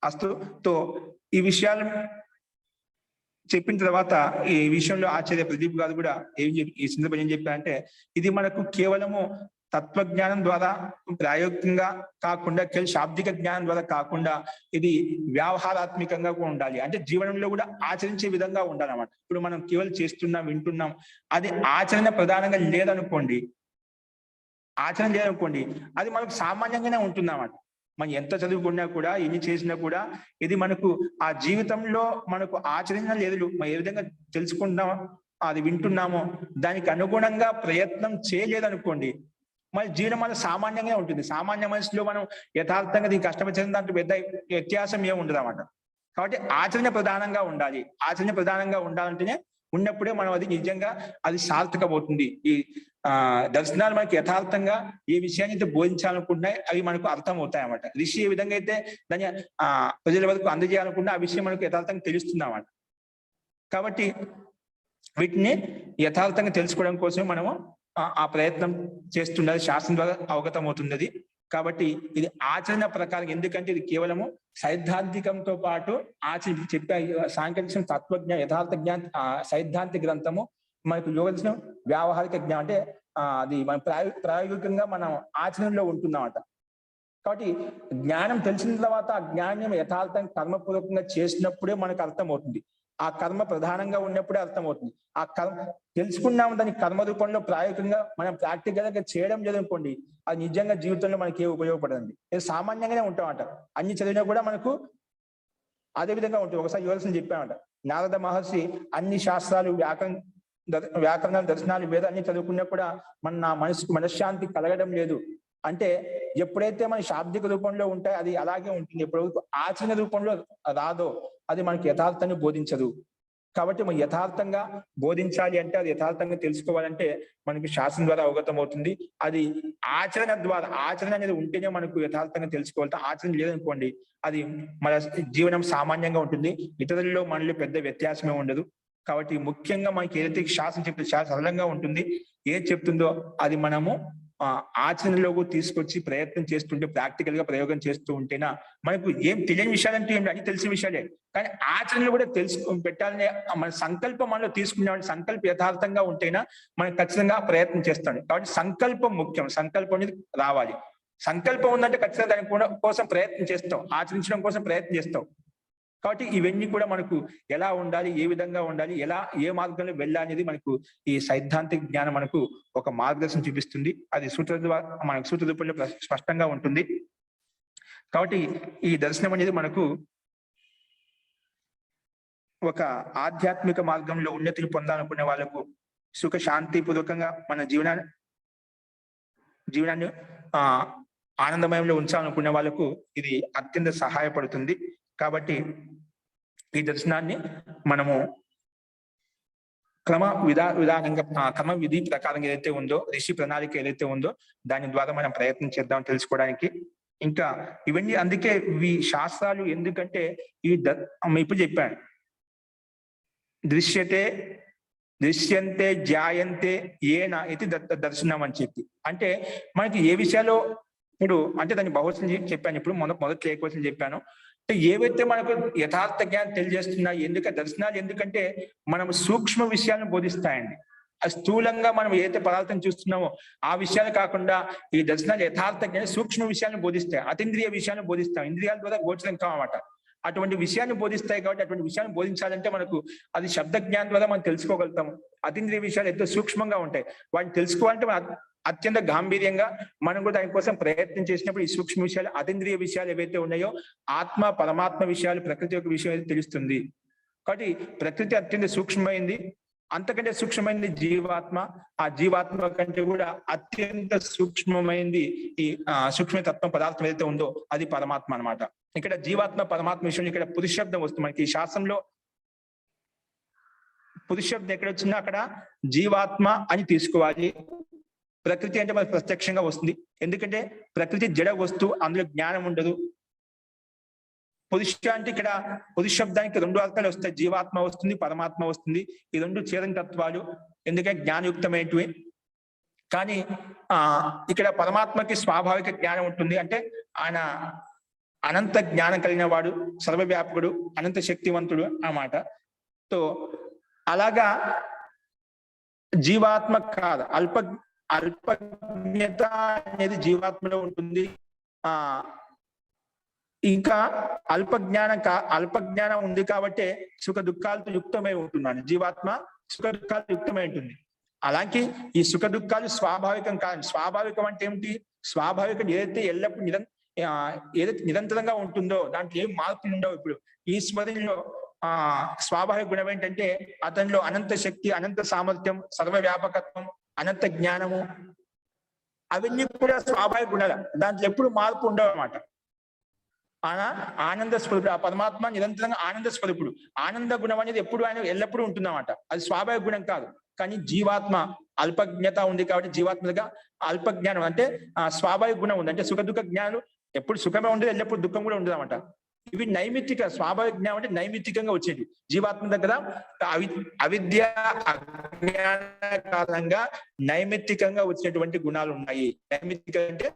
అస్తుతో ఈ విషయాలు చెప్పిన తర్వాత ఈ విషయంలో ఆచార్య ప్రదీప్ గారు కూడా ఈ సందర్భం ఏం చెప్పారంటే, ఇది మనకు కేవలము తత్వజ్ఞానం ద్వారా ప్రాయోగికంగా కాకుండా, కేవలం శాబ్దిక జ్ఞానం ద్వారా కాకుండా, ఇది వ్యవహారాత్మకంగా కూడా ఉండాలి. అంటే జీవనంలో కూడా ఆచరించే విధంగా ఉండాలన్నమాట. ఇప్పుడు మనం కేవలం చేస్తున్నాం, వింటున్నాం, అది ఆచరణ ప్రధానంగా లేదనుకోండి, అది మనకు సామాన్యంగానే ఉంటుందన్నమాట. మనం ఎంత చదువుకున్నా కూడా, ఎన్ని చేసినా కూడా, ఇది మనకు ఆ జీవితంలో మనకు ఆచరణ లేదు. మనం ఏ విధంగా తెలుసుకుంటున్నామో, అది వింటున్నామో, దానికి అనుగుణంగా ప్రయత్నం చేయలేదనుకోండి, మన జీవనం మన సామాన్యంగా ఉంటుంది. సామాన్య మనిషిలో మనం యథార్థంగా దీనికి కష్టపడిన దాంట్లో పెద్ద వ్యత్యాసం ఏమి ఉండదు అన్నమాట. కాబట్టి ఆచరణ ప్రధానంగా ఉండాలి. ఆచరణ ప్రధానంగా ఉండాలంటేనే, ఉన్నప్పుడే మనం అది నిజంగా అది సార్థకమవుతుంది. ఈ దర్శనాలు మనకి యథార్థంగా ఏ విషయాన్ని అయితే బోధించాలనుకుంటున్నాయి అవి మనకు అర్థం అవుతాయి అన్నమాట. ఋషి ఏ విధంగా అయితే దాన్ని ప్రజల వరకు అందజేయాలనుకుంటే ఆ విషయం మనకు యథార్థంగా తెలుస్తుంది అన్నమాట. కాబట్టి వీటిని యథార్థంగా తెలుసుకోవడం కోసం మనము ఆ ప్రయత్నం చేస్తుండాలి. శాస్త్రం ద్వారా అవగతం అవుతుంది. కాబట్టి ఇది ఆచరణ ప్రకారం, ఎందుకంటే ఇది కేవలము సైద్ధాంతికంతో పాటు ఆచరణ చెప్పే సాంకేతిక తత్వజ్ఞానం, యథార్థ జ్ఞానం, సైద్ధాంతిక గ్రంథము, మనకు యోగ దర్శనం వ్యావహారిక జ్ఞానం, అంటే అది మన ప్రాయోగికంగా మనం ఆచరణలో ఉంటున్నామట. కాబట్టి జ్ఞానం తెలిసిన తర్వాత ఆ జ్ఞానం యథార్థంగా కర్మపూర్వకంగా చేసినప్పుడే మనకు అర్థమవుతుంది. ఆ కర్మ ప్రధానంగా ఉన్నప్పుడే అర్థమవుతుంది. ఆ కర్మ తెలుసుకున్నాము, దాని కర్మ రూపంలో ప్రాయోగికంగా మనం ప్రాక్టికల్ గా చేయడం లేదనుకోండి, అది నిజంగా జీవితంలో మనకి ఏ ఉపయోగపడదండి. సామాన్యంగానే ఉంటామట. అన్ని చదివినా కూడా మనకు అదే విధంగా ఉంటుంది. ఒకసారి యువరసం చెప్పామట, నారద మహర్షి అన్ని శాస్త్రాలు, వ్యాకరణాలు, దర్శనాలు, వేదాన్ని చదువుకున్నా కూడా నా మనసుకు మనశ్శాంతి కలగడం లేదు. అంటే ఎప్పుడైతే మన శాబ్దిక రూపంలో ఉంటాయో అది అలాగే ఉంటుంది. ఎప్పుడైతే ఆచరణ రూపంలో రాదో అది మనకి యథార్థాన్ని బోధించదు. కాబట్టి మనం యథార్థంగా బోధించాలి అంటే, అది యథార్థంగా తెలుసుకోవాలంటే మనకి శాస్త్రం ద్వారా అవగతం అవుతుంది. అది ఆచరణ ద్వారా, ఆచరణ అనేది ఉంటేనే మనకు యథార్థంగా తెలుసుకోవాలి. ఆచరణ లేదనుకోండి, అది మన జీవనం సామాన్యంగా ఉంటుంది. ఇతరులలో మనలో పెద్ద వ్యత్యాసమే ఉండదు. కాబట్టి ముఖ్యంగా మనకి ఏదైతే శాస్త్రం చెప్తే చాలా సరళంగా ఉంటుంది. ఏది చెప్తుందో అది మనము ఆచరణలోకి తీసుకొచ్చి ప్రయత్నం చేస్తుంటే, ప్రాక్టికల్ గా ప్రయోగం చేస్తూ ఉంటేనా మనకు ఏం తెలియని విషయాలంటే ఏమి అని తెలిసిన విషయాలే, కానీ ఆచరణలో కూడా పెట్టాలనే మన సంకల్పం మనలో తీసుకునే సంకల్పం యథార్థంగా ఉంటేనా మనం ఖచ్చితంగా ప్రయత్నం చేస్తాం. కాబట్టి సంకల్పం ముఖ్యం. సంకల్పం అనేది రావాలి. సంకల్పం ఉందంటే ఖచ్చితంగా దాని కోసం ప్రయత్నం చేస్తాం, ఆచరించడం కోసం ప్రయత్నం చేస్తాం. కాబట్టి ఇవన్నీ కూడా మనకు ఎలా ఉండాలి, ఏ విధంగా ఉండాలి, ఏ మార్గంలో వెళ్ళాలనేది మనకు ఈ సైద్ధాంతిక జ్ఞానం మనకు ఒక మార్గదర్శనం చూపిస్తుంది. అది మనకు సూత్ర రూపంలో స్పష్టంగా ఉంటుంది. కాబట్టి ఈ దర్శనం అనేది మనకు ఒక ఆధ్యాత్మిక మార్గంలో ఉన్నతిని పొందాలనుకునే వాళ్ళకు, సుఖ శాంతి పూర్వకంగా మన జీవనాన్ని ఆనందమయంలో ఉంచాలనుకునే వాళ్ళకు ఇది అత్యంత సహాయపడుతుంది. కాబట్టి ఈ దర్శనాన్ని మనము క్రమ విధి ప్రకారం ఏదైతే ఉందో, ఋషి ప్రణాళిక ఏదైతే ఉందో దాని ద్వారా మనం ప్రయత్నం చేద్దాం తెలుసుకోవడానికి. ఇంకా ఇవన్నీ అందుకే ఈ శాస్త్రాలు ఎందుకంటే ఇప్పుడు చెప్పాను, దృశ్యంతే జాయంతే ఏన ఇది దర్శనం అని చెప్పి, అంటే మనకి ఏ విషయాలు ఇప్పుడు అంటే దాన్ని బహుశా చెప్పాను. ఇప్పుడు మొదటి లేకపోతే చెప్పాను, అంటే ఏవైతే మనకు యథార్థ జ్ఞానం తెలియజేస్తున్నాయి. దర్శనాలు ఎందుకంటే మనం సూక్ష్మ విషయాలను బోధిస్తాయండి. ఆ స్థూలంగా మనం ఏదైతే పదార్థం చూస్తున్నామో ఆ విషయాలు కాకుండా ఈ దర్శనాలు యథార్థ జ్ఞానం సూక్ష్మ విషయాలను బోధిస్తాయి, అతీంద్రియ విషయాలను బోధిస్తాం, ఇంద్రియాల ద్వారా గోచరం కావన్నమాట. అటువంటి విషయాన్ని బోధిస్తాయి. కాబట్టి అటువంటి విషయాన్ని బోధించాలంటే మనకు అది శబ్ద జ్ఞానం ద్వారా మనం తెలుసుకోగలుగుతాం. అతీంద్రియ విషయాలు ఎంతో సూక్ష్మంగా ఉంటాయి. వాటిని తెలుసుకోవాలంటే మనం అత్యంత గాంభీర్యంగా మనం కూడా దానికోసం ప్రయత్నం చేసినప్పుడు ఈ సూక్ష్మ విషయాలు, అతీంద్రియ విషయాలు ఏవైతే ఉన్నాయో, ఆత్మ పరమాత్మ విషయాలు, ప్రకృతి యొక్క విషయం అయితే తెలుస్తుంది. కాబట్టి ప్రకృతి అత్యంత సూక్ష్మమైంది, అంతకంటే సూక్ష్మమైంది జీవాత్మ. ఆ జీవాత్మ కంటే కూడా అత్యంత సూక్ష్మమైంది ఈ సూక్ష్మతత్వం పదార్థం ఏదైతే ఉందో అది పరమాత్మ అన్నమాట. ఇక్కడ జీవాత్మ పరమాత్మ విషయంలో ఇక్కడ పురుష శబ్దం వస్తుంది. మనకి ఈ శాస్త్రంలో పురుష శబ్దం ఎక్కడ వచ్చిందో అక్కడ జీవాత్మ అని తీసుకోవాలి. ప్రకృతి అంటే మనకు ప్రత్యక్షంగా వస్తుంది, ఎందుకంటే ప్రకృతి జడ వస్తువు, అందులో జ్ఞానం ఉండదు. పురుష అంటే ఇక్కడ పురుష శబ్దానికి రెండు అర్థాలు వస్తాయి, జీవాత్మ వస్తుంది, పరమాత్మ వస్తుంది. ఈ రెండు చేరని తత్వాలు, ఎందుకంటే జ్ఞానయుక్తమైనవి. కానీ ఇక్కడ పరమాత్మకి స్వాభావిక జ్ఞానం ఉంటుంది, అంటే ఆయన అనంత జ్ఞానం కలిగిన వాడు, సర్వవ్యాపకుడు, అనంత శక్తివంతుడు అన్నమాట. సో అలాగా జీవాత్మ కాదు, అల్పజ్ఞత అనేది జీవాత్మలో ఉంటుంది. ఇంకా అల్పజ్ఞానం ఉంది కాబట్టి సుఖ దుఃఖాలతో యుక్తమై ఉంటున్నాను. జీవాత్మ సుఖ దుఃఖాలు యుక్తమై ఉంటుంది. అలాగే ఈ సుఖ దుఃఖాలు స్వాభావికం కాదు. స్వాభావికం అంటే ఏమిటి? స్వాభావికం ఏదైతే ఎల్లప్పుడు ఏదైతే నిరంతరంగా ఉంటుందో దాంట్లో ఏం మార్పులు ఉండవు. ఇప్పుడు ఈశ్వరునిలో స్వాభావిక గుణం ఏంటంటే అతనిలో అనంత శక్తి, అనంత సామర్థ్యం, సర్వవ్యాపకత్వం, అనంత జ్ఞానము, అవన్నీ కూడా స్వాభావిక గుణాలు. దాంట్లో ఎప్పుడు మార్పు ఉండవు అన్నమాట. ఆనంద స్వరూపుడు, ఆ పరమాత్మ నిరంతరంగా ఆనంద స్వరూపుడు. ఆనంద గుణం అనేది ఎప్పుడు ఆయన ఎల్లప్పుడూ ఉంటుందన్నమాట. అది స్వాభావిక గుణం కాదు. కానీ జీవాత్మ అల్పజ్ఞత ఉంది కాబట్టి జీవాత్మగా అల్పజ్ఞానం అంటే స్వాభావిక గుణం ఉంది. అంటే సుఖ దుఃఖ జ్ఞానం ఎప్పుడు సుఖమే ఉండదు, ఎల్లప్పుడు దుఃఖం కూడా ఉండదు అనమాట. ఇవి నైమిత్తిక. స్వాభావిక జ్ఞానం అంటే నైమిత్తికంగా వచ్చేది. జీవాత్మ దగ్గర అవిద్య అజ్ఞాన కారణంగా నైమిత్తికంగా వచ్చినటువంటి గుణాలు ఉన్నాయి. నైమిత్తిక అంటే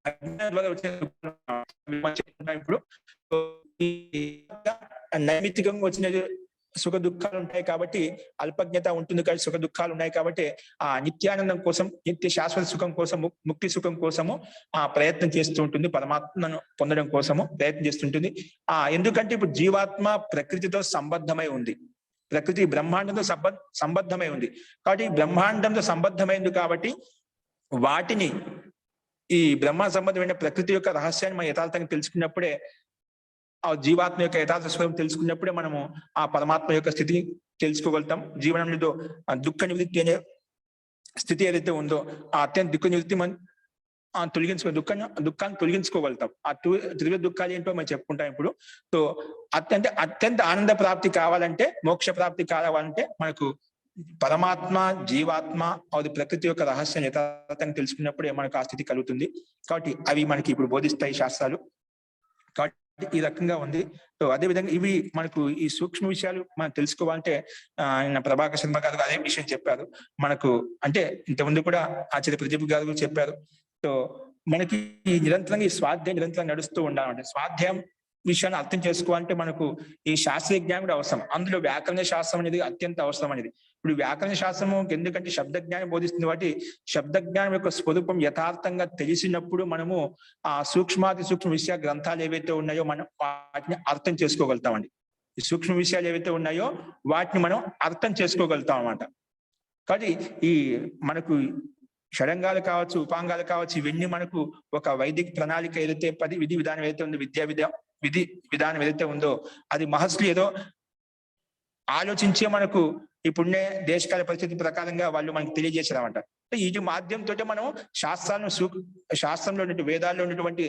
అజ్ఞానం ద్వారా వచ్చిన ఇప్పుడు నైమిత్తికంగా వచ్చిన సుఖ దుఃఖాలు ఉంటాయి కాబట్టి అల్పజ్ఞత ఉంటుంది, కానీ సుఖ దుఃఖాలు ఉన్నాయి కాబట్టి ఆ నిత్యానందం కోసం, నిత్య శాశ్వత సుఖం కోసం, ముక్తి సుఖం కోసము ప్రయత్నం చేస్తూ ఉంటుంది. పరమాత్మను పొందడం కోసము ప్రయత్నం చేస్తుంటుంది. ఎందుకంటే ఇప్పుడు జీవాత్మ ప్రకృతితో సంబద్ధమై ఉంది, ప్రకృతి బ్రహ్మాండంతో సంబద్ధమై ఉంది. కాబట్టి బ్రహ్మాండంతో సంబద్ధమైంది కాబట్టి వాటిని ఈ బ్రహ్మ సంబంధమైన ప్రకృతి యొక్క రహస్యాన్ని మనం యథార్థంగా తెలుసుకున్నప్పుడే, ఆ జీవాత్మ యొక్క యథార్థ స్వరూపం తెలుసుకున్నప్పుడే మనము ఆ పరమాత్మ యొక్క స్థితిని తెలుసుకోగలుగుతాం. జీవనంలో దుఃఖ నివృత్తి అనే స్థితి ఏదైతే ఉందో ఆ అత్యంత దుఃఖ నివృత్తి మనం దుఃఖాన్ని తొలగించుకోగలుగుతాం. ఆ త్రివిధ దుఃఖాలు ఏంటో మనం చెప్పుకుంటాం ఇప్పుడు. సో అత్యంత ఆనంద ప్రాప్తి కావాలంటే, మోక్ష ప్రాప్తి కావాలంటే మనకు పరమాత్మ, జీవాత్మ, అది ప్రకృతి యొక్క రహస్యాన్ని యథార్థంగా తెలుసుకున్నప్పుడే మనకు ఆ స్థితి కలుగుతుంది. కాబట్టి అవి మనకి ఇప్పుడు బోధిస్తాయి శాస్త్రాలు. కాబట్టి ఈ రకంగా ఉంది. సో అదే విధంగా ఇవి మనకు ఈ సూక్ష్మ విషయాలు మనం తెలుసుకోవాలంటే ఆయన ప్రభాకర్ శర్మ గారు అదే విషయం చెప్పారు మనకు. అంటే ఇంతకుముందు కూడా ఆచార్య ప్రదీప్ గారు చెప్పారు. సో మనకి నిరంతరంగా ఈ స్వాధ్యాయం నిరంతరంగా నడుస్తూ ఉండాలంటే, స్వాధ్యాయం విషయాన్ని అర్థం చేసుకోవాలంటే మనకు ఈ శాస్త్రీయ జ్ఞానం కూడా అవసరం. అందులో వ్యాకరణ శాస్త్రం అనేది అత్యంత అవసరం అనేది. ఇప్పుడు వ్యాకరణ శాస్త్రము ఎందుకంటే శబ్ద జ్ఞానం బోధిస్తుంది కాబట్టి శబ్ద జ్ఞానం యొక్క స్వరూపం యథార్థంగా తెలిసినప్పుడు మనము ఆ సూక్ష్మాతి సూక్ష్మ విషయ గ్రంథాలు ఏవైతే ఉన్నాయో మనం వాటిని అర్థం చేసుకోగలుగుతామండి. ఈ సూక్ష్మ విషయాలు ఏవైతే ఉన్నాయో వాటిని మనం అర్థం చేసుకోగలుగుతాం అన్నమాట. కాబట్టి ఈ మనకు షడంగాలు కావచ్చు, ఉపాంగాలు కావచ్చు, ఇవన్నీ మనకు ఒక వైదిక ప్రణాళిక ఏదైతే విధి విధానం ఏదైతే ఉందో, విధి విధానం ఏదైతే ఉందో అది మహర్షులు ఏదో ఆలోచించే మనకు ఇప్పుడునే దేశకాల పరిస్థితి ప్రకారంగా వాళ్ళు మనకు తెలియజేశారన్నమాట. ఈ మాధ్యమంతో మనం శాస్త్రంలో ఉన్నటువంటి వేదాల్లో ఉన్నటువంటి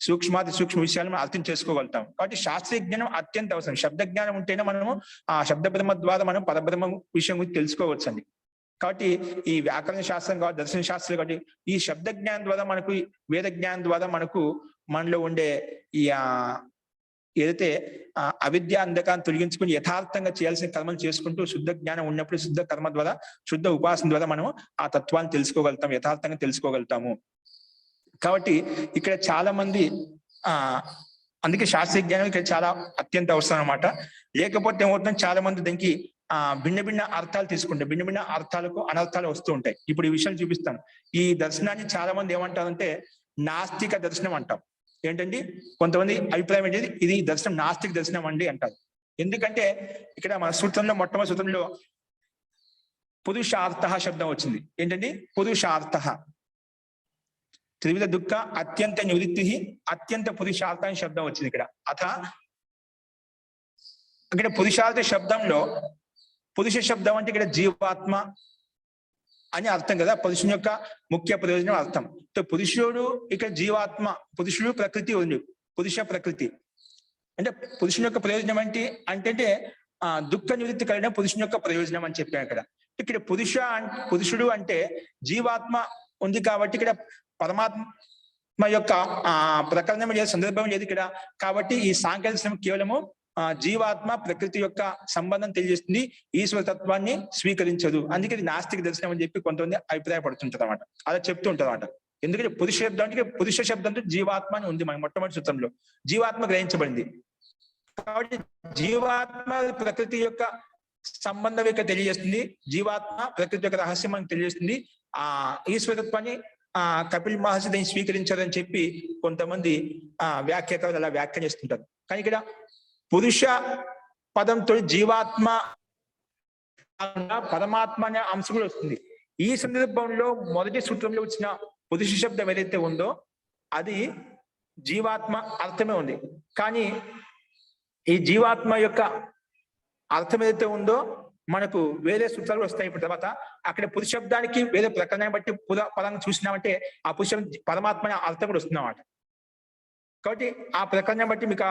సూక్ష్మాతి సూక్ష్మ విషయాలను మనం అర్థం చేసుకోగలుగుతాం. కాబట్టి శాస్త్రీయ జ్ఞానం అత్యంత అవసరం. శబ్ద జ్ఞానం ఉంటేనే మనము ఆ శబ్ద బ్రహ్మ ద్వారా మనం పరబ్రహ్మ విషయం గురించి తెలుసుకోవచ్చు అండి. కాబట్టి ఈ వ్యాకరణ శాస్త్రం కాబట్టి, దర్శన శాస్త్రం కాబట్టి ఈ శబ్ద జ్ఞానం ద్వారా మనకు, వేద జ్ఞానం ద్వారా మనలో ఉండే ఈ ఏదైతే అవిద్య అంధకాన్ని తొలగించుకుని యథార్థంగా చేయాల్సిన కర్మలు చేసుకుంటూ శుద్ధ జ్ఞానం ఉన్నప్పుడు శుద్ధ కర్మ ద్వారా, శుద్ధ ఉపాసన ద్వారా మనం ఆ తత్వాన్ని తెలుసుకోగలుగుతాం, యథార్థంగా తెలుసుకోగలుగుతాము. కాబట్టి ఇక్కడ చాలా మంది అందుకే శాస్త్రీయ జ్ఞానం ఇక్కడ చాలా అత్యంత అవసరం అన్నమాట. లేకపోతే ఏమవుతుంది, చాలా మంది దానికి భిన్న భిన్న అర్థాలు తీసుకుంటారు. భిన్న భిన్న అర్థాలకు అనర్థాలు వస్తూ ఉంటాయి. ఇప్పుడు ఈ విషయాలు చూపిస్తాను. ఈ దర్శనాన్ని చాలా మంది ఏమంటారంటే నాస్తిక దర్శనం అంటాం. ఏంటండి, కొంతమంది అభిప్రాయం ఏంటి, ఇది దర్శనం నాస్తిక దర్శనం అండి అంటారు. ఎందుకంటే ఇక్కడ మన సూత్రంలో మొట్టమొదటి సూత్రంలో పురుషార్థ శబ్దం వచ్చింది. ఏంటండి, పురుషార్థ. త్రివిధ దుఃఖ అత్యంత నివృత్తి అత్యంత పురుషార్థ అని శబ్దం వచ్చింది ఇక్కడ. ఇక్కడ పురుషార్థ శబ్దంలో పురుష శబ్దం అంటే ఇక్కడ జీవాత్మ అని అర్థం కదా, పురుషుని యొక్క ముఖ్య ప్రయోజనం అర్థం. పురుషుడు ఇక్కడ జీవాత్మ, పురుషుడు ప్రకృతి ఉంది, పురుష ప్రకృతి. అంటే పురుషుని యొక్క ప్రయోజనం అంటే దుఃఖ నివృత్తి కలిగిన పురుషుని యొక్క ప్రయోజనం అని చెప్పాను ఇక్కడ. ఇక్కడ పురుషుడు అంటే జీవాత్మ ఉంది కాబట్టి ఇక్కడ పరమాత్మ యొక్క ప్రకరణం లేదు, సందర్భం లేదు ఇక్కడ. కాబట్టి ఈ సాంఖ్య దర్శనం కేవలము జీవాత్మ ప్రకృతి యొక్క సంబంధం తెలియజేస్తుంది, ఈశ్వర తత్వాన్ని స్వీకరించదు. అందుకే ఇది నాస్తిక దర్శనం అని చెప్పి కొంతమంది అభిప్రాయపడుతుంటారు అన్నమాట, అలా చెప్తూ ఉంటారు అన్నమాట. ఎందుకంటే పురుష శబ్దంతో జీవాత్మ అని ఉంది మన మొట్టమొదటి సూత్రంలో, జీవాత్మ గ్రహించబడింది. కాబట్టి జీవాత్మ ప్రకృతి యొక్క సంబంధం యొక్క తెలియజేస్తుంది, జీవాత్మ ప్రకృతి యొక్క రహస్యం మనకు తెలియజేస్తుంది. ఈశ్వరత్వాన్ని కపిల్ మహర్షి దీన్ని స్వీకరించారని చెప్పి కొంతమంది వ్యాఖ్యాతలు అలా వ్యాఖ్య చేస్తుంటారు. కానీ ఇక్కడ పురుష పదంతో జీవాత్మ పరమాత్మ అనే అంశం కూడా వస్తుంది. ఈ సందర్భంలో మొదటి సూత్రంలో వచ్చిన పురుష శబ్దం ఏదైతే ఉందో అది జీవాత్మ అర్థమే ఉంది. కానీ ఈ జీవాత్మ యొక్క అర్థం ఏదైతే ఉందో మనకు వేరే సూత్రాలు వస్తాయి. ఇప్పుడు తర్వాత అక్కడ పురుష శబ్దానికి వేరే ప్రకరణాన్ని బట్టి పదంగా చూసినామంటే ఆ పురుష పరమాత్మ అర్థం కూడా వస్తుందన్నమాట. కాబట్టి ఆ ప్రకరణం బట్టి మీకు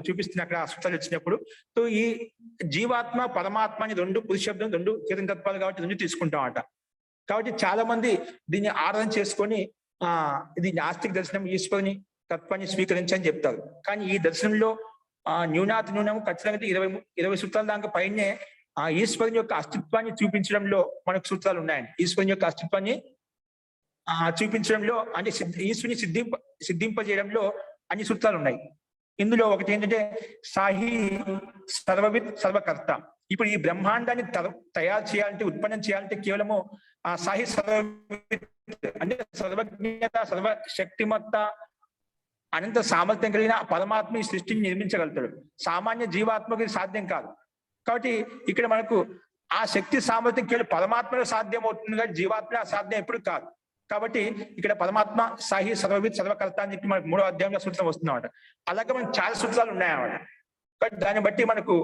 చూపిస్తున్న అక్కడ సూత్రాలు వచ్చినప్పుడు. సో ఈ జీవాత్మ పరమాత్మ అని రెండు పురుష శబ్దం రెండు తత్వాలు కాబట్టి రెండు తీసుకుంటామట. కాబట్టి చాలా మంది దీన్ని ఆరాధన చేసుకొని ఇది నాస్తిక దర్శనం, ఈశ్వరుని తత్వాన్ని స్వీకరించని చెప్తారు. కానీ ఈ దర్శనంలో న్యూనాతి న్యూనం ఖచ్చితంగా 20 సూత్రాల దాకా పైనే ఈశ్వరుని యొక్క అస్తిత్వాన్ని చూపించడంలో మనకు సూత్రాలు ఉన్నాయండి. ఈశ్వరుని యొక్క అస్తిత్వాన్ని చూపించడంలో అంటే ఈశ్వరుని సిద్ధింపజేయడంలో అన్ని సూత్రాలు ఉన్నాయి. ఇందులో ఒకటి ఏంటంటే సాహి సర్వవిత్ సర్వకర్త. ఇప్పుడు ఈ బ్రహ్మాండాన్ని తయారు చేయాలంటే, ఉత్పన్నం చేయాలంటే కేవలము సాహి సర్వవిత్ అంటే సర్వజ్ఞత, సర్వశక్తిమత్త, అనంత సామర్థ్యం కలిగిన పరమాత్మ ఈ సృష్టిని నిర్మించగలుగుతాడు. సామాన్య జీవాత్మకి సాధ్యం కాదు. కాబట్టి ఇక్కడ మనకు ఆ శక్తి సామర్థ్యం కేవలం పరమాత్మలో సాధ్యం అవుతుంది, కానీ జీవాత్మ అసాధ్యం ఎప్పుడు కాదు. కాబట్టి ఇక్కడ పరమాత్మ సాహి సర్వవిత్ సర్వకర్త అని చెప్పి మనకు 3వ అధ్యాయంలో సూత్రం వస్తుందన్నమాట. అలాగే మనకు చాలా సూత్రాలు ఉన్నాయన్నమాట. కాబట్టి దాన్ని బట్టి మనకు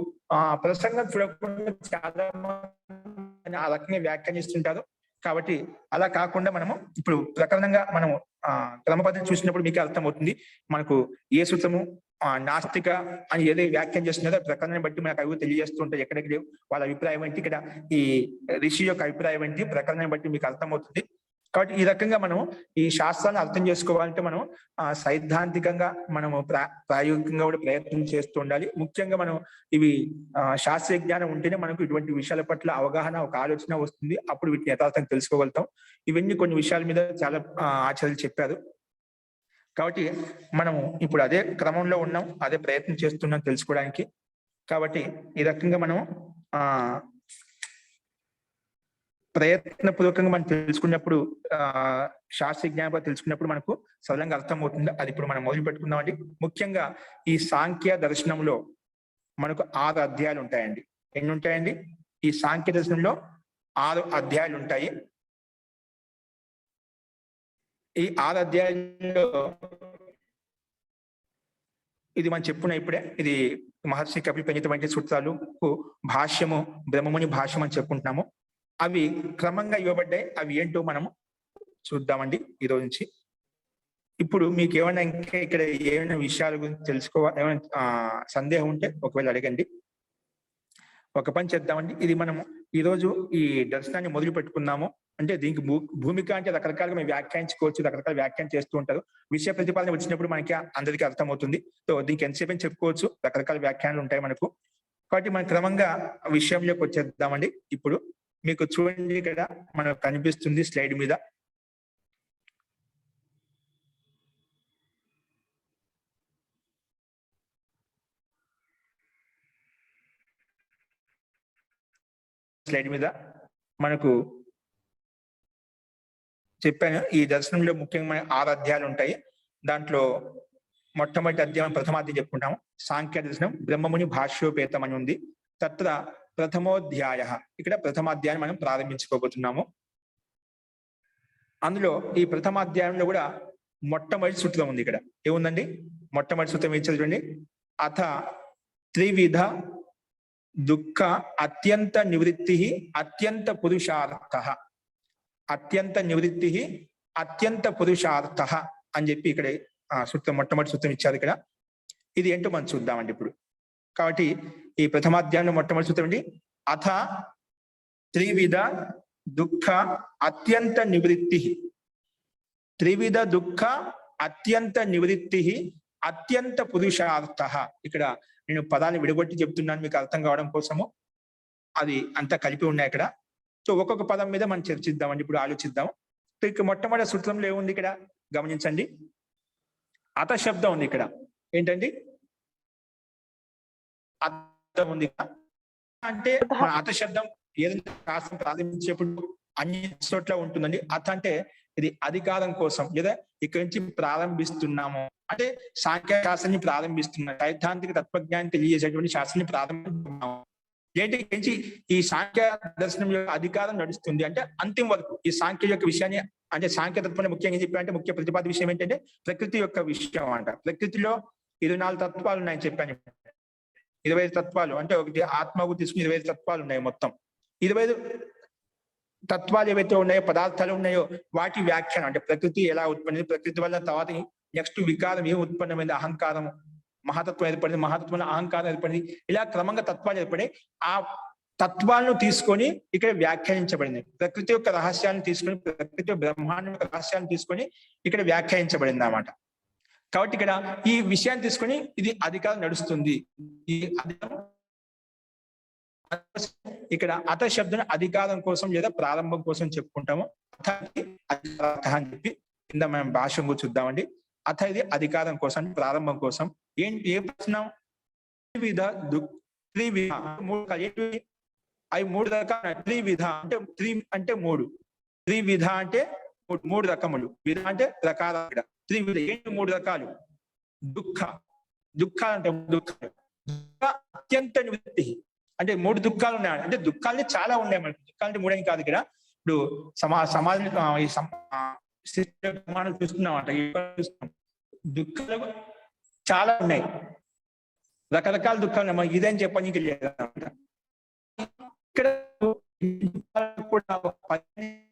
ప్రసంగం చూడకుండా చాలా మంది ఆ రకంగా వ్యాఖ్యానిస్తుంటారు. కాబట్టి అలా కాకుండా మనము ఇప్పుడు ప్రకరణంగా మనము క్రమ పద్ధతి చూసినప్పుడు మీకు అర్థమవుతుంది మనకు ఏ సూత్రము నాస్తిక అని ఏదో వ్యాఖ్యానం చేస్తున్నారో ప్రకరణాన్ని బట్టి మనకు అవి తెలియజేస్తూ ఉంటాయి. ఎక్కడికి వాళ్ళ అభిప్రాయం ఏంటి, ఇక్కడ ఈ ఋషి యొక్క అభిప్రాయం ఏంటి, ప్రకరణాన్ని బట్టి మీకు అర్థమవుతుంది. కాబట్టి ఈ రకంగా మనం ఈ శాస్త్రాన్ని అర్థం చేసుకోవాలంటే మనం సైద్ధాంతికంగా మనము ప్రాయోగికంగా కూడా ప్రయత్నం చేస్తూ ఉండాలి. ముఖ్యంగా మనం ఇవి శాస్త్రీయ జ్ఞానం ఉంటేనే మనకు ఇటువంటి విషయాల పట్ల అవగాహన, ఒక ఆలోచన వస్తుంది. అప్పుడు వీటిని యథార్థంగా తెలుసుకోగలుగుతాం. ఇవన్నీ కొన్ని విషయాల మీద చాలా ఆచార్యులు చెప్పారు. కాబట్టి మనము ఇప్పుడు అదే క్రమంలో ఉన్నాం, అదే ప్రయత్నం చేస్తున్నాం తెలుసుకోవడానికి. కాబట్టి ఈ రకంగా మనం ప్రయత్నపూర్వకంగా మనం తెలుసుకున్నప్పుడు శాస్త్రీయ జ్ఞానం తెలుసుకున్నప్పుడు మనకు సరళంగా అర్థమవుతుంది. అది ఇప్పుడు మనం మొదలు పెట్టుకుందామండి. ముఖ్యంగా ఈ సాంఖ్య దర్శనంలో మనకు 6 అధ్యాయాలు ఉంటాయండి. ఎన్ని ఉంటాయండి? ఈ సాంఖ్య దర్శనంలో 6 అధ్యాయాలు ఉంటాయి. ఈ 6 అధ్యాయాల్లో ఇది మనం చెప్పుకున్న ఇప్పుడే ఇది మహర్షి కపిల్ పండితమైన సూత్రాలు భాష్యము, బ్రహ్మముని భాష్యం అని చెప్పుకుంటున్నాము. అవి క్రమంగా ఇవ్వబడ్డాయి. అవి ఏంటో మనము చూద్దామండి ఈ రోజు నుంచి. ఇప్పుడు మీకు ఏమైనా ఇంకా ఇక్కడ ఏమైనా విషయాల గురించి తెలుసుకోవాలి, ఏమైనా సందేహం ఉంటే ఒకవేళ అడగండి. ఒక పని చేద్దామండి. ఇది మనము ఈ రోజు ఈ దర్శనాన్ని మొదలు పెట్టుకున్నాము. అంటే దీనికి భూమిక అంటే రకరకాలుగా మేము వ్యాఖ్యానించుకోవచ్చు, రకరకాల వ్యాఖ్యానం చేస్తూ ఉంటారు. విషయ ప్రతిపాదన వచ్చినప్పుడు మనకి అందరికీ అర్థమవుతుంది. సో దీనికి ఎంతసేపు అని చెప్పుకోవచ్చు, రకరకాల వ్యాఖ్యానాలు ఉంటాయి మనకు. కాబట్టి మనం క్రమంగా విషయంలోకి వచ్చేద్దామండి. ఇప్పుడు మీకు చూడండి, ఇక్కడ మనకు కనిపిస్తుంది స్లైడ్ మీద. స్లైడ్ మీద మనకు చెప్పాను, ఈ దర్శనంలో ముఖ్యంగా 6 అధ్యాయాలు ఉంటాయి. దాంట్లో మొట్టమొదటి అధ్యాయం ప్రథమాధ్యాయం చెప్పుకుంటాము. సాంఖ్య దర్శనం బ్రహ్మముని భాష్యోపేతం అని ఉంది. తత్ర ప్రథమోధ్యాయ. ఇక్కడ ప్రథమాధ్యాయం మనం ప్రారంభించుకోబోతున్నాము. అందులో ఈ ప్రథమాధ్యాయంలో కూడా మొట్టమొదటి సూత్రం ఉంది. ఇక్కడ ఏముందండి? మొట్టమొదటి సూత్రం ఇచ్చేది చూడండి. అథ త్రివిధ దుఃఖ అత్యంత నివృత్తి అత్యంత పురుషార్థ. అత్యంత నివృత్తి అత్యంత పురుషార్థ అని చెప్పి ఇక్కడ సూత్రం మొట్టమొదటి సూత్రం ఇచ్చారు. ఇక్కడ ఇది ఏంటో మనం చూద్దామండి. ఇప్పుడు కాబట్టి ఈ ప్రథమాధ్యాయంలో మొట్టమొదటి సూత్రం ఏంటి? అథ త్రివిధ దుఃఖ అత్యంత నివృత్తి. త్రివిధ దుఃఖ అత్యంత నివృత్తి అత్యంత పురుషార్థ. ఇక్కడ నేను పదాన్ని విడగొట్టి చెప్తున్నాను మీకు అర్థం కావడం కోసము. అది అంతా కలిపి ఉన్నాయి ఇక్కడ. సో ఒక్కొక్క పదం మీద మనం చర్చిద్దామండి. ఇప్పుడు ఆలోచిద్దాం. ఇక మొట్టమొదటి సూత్రంలో ఏముంది ఇక్కడ గమనించండి. అత శబ్దం ఉంది ఇక్కడ. ఏంటండి? అత ఉంది అంటే అత శబ్దం ఏదైనా శాస్త్రం ప్రారంభించేప్పుడు అన్ని చోట్ల ఉంటుందండి. అత అంటే ఇది అధికారం కోసం, లేదా ఇక్కడి నుంచి ప్రారంభిస్తున్నాము అంటే సాంఖ్య శాస్త్రాన్ని ప్రారంభిస్తున్నాం, సైద్ధాంతిక తత్వజ్ఞానం తెలియజేసేటువంటి శాస్త్రాన్ని ప్రారంభిస్తున్నాము. ఏంటి ఈ సాంఖ్య దర్శనం యొక్క అధికారం నడుస్తుంది అంటే అంతిమ వరకు ఈ సాంఖ్య యొక్క విషయాన్ని, అంటే సాంఖ్య తత్వాన్ని ముఖ్యంగా చెప్పారంటే ముఖ్య ప్రతిపాద విషయం ఏంటంటే ప్రకృతి యొక్క విషయం అంట. ప్రకృతిలో 24 తత్వాలు ఉన్నాయని చెప్పాను. 25 తత్వాలు అంటే ఒకటి ఆత్మకు తీసుకుని 25 తత్వాలు ఉన్నాయి. మొత్తం 25 తత్వాలు ఏవైతే ఉన్నాయో, పదార్థాలు ఉన్నాయో వాటి వ్యాఖ్యానం అంటే ప్రకృతి ఎలా ఉత్పన్నమైంది, ప్రకృతి వల్ల తర్వాత నెక్స్ట్ వికారం ఏం ఉత్పన్నమైంది, అహంకారం, మహాతత్వం ఏర్పడింది, మహాతత్వంలో అహంకారం ఏర్పడింది, ఇలా క్రమంగా తత్వాలు ఏర్పడి ఆ తత్వాలను తీసుకొని ఇక్కడ వ్యాఖ్యానించబడింది. ప్రకృతి యొక్క రహస్యాన్ని తీసుకొని, ప్రకృతి బ్రహ్మాండం యొక్క రహస్యాన్ని తీసుకొని ఇక్కడ వ్యాఖ్యానించబడింది అన్నమాట. కాబట్టి ఇక్కడ ఈ విషయాన్ని తీసుకొని ఇది అధికారం నడుస్తుంది. ఈ అధికారం ఇక్కడ అత శబ్దం అధికారం కోసం లేదా ప్రారంభం కోసం చెప్పుకుంటాము. అథ అని చెప్పి కింద మనం భాష చూద్దామండి. అథ ఇది అధికారం కోసం, ప్రారంభం కోసం. ఏ ప్రశ్న? త్రివిధ త్రివిధ అవి 3 రకాల. త్రివిధ అంటే అంటే 3, త్రివిధ అంటే 3 రకములు, విధ అంటే రకాల. త్రివిధ ఏంటి? 3 రకాలు. దుఃఖ అంటే దుఃఖాలు, అత్యంత నివృత్తి అంటే 3 దుఃఖాలు ఉన్నాయి. అంటే దుఃఖాలు చాలా ఉన్నాయి మనకి. దుఃఖాలు అంటే 3 అని కాదు. ఇక్కడ ఇప్పుడు సమాజం చూస్తున్నాం. దుఃఖాలు చాలా ఉన్నాయి, రకరకాల దుఃఖాలు ఉన్నాయి. ఇదేం చెప్పడానికి లేదు ఇక్కడ.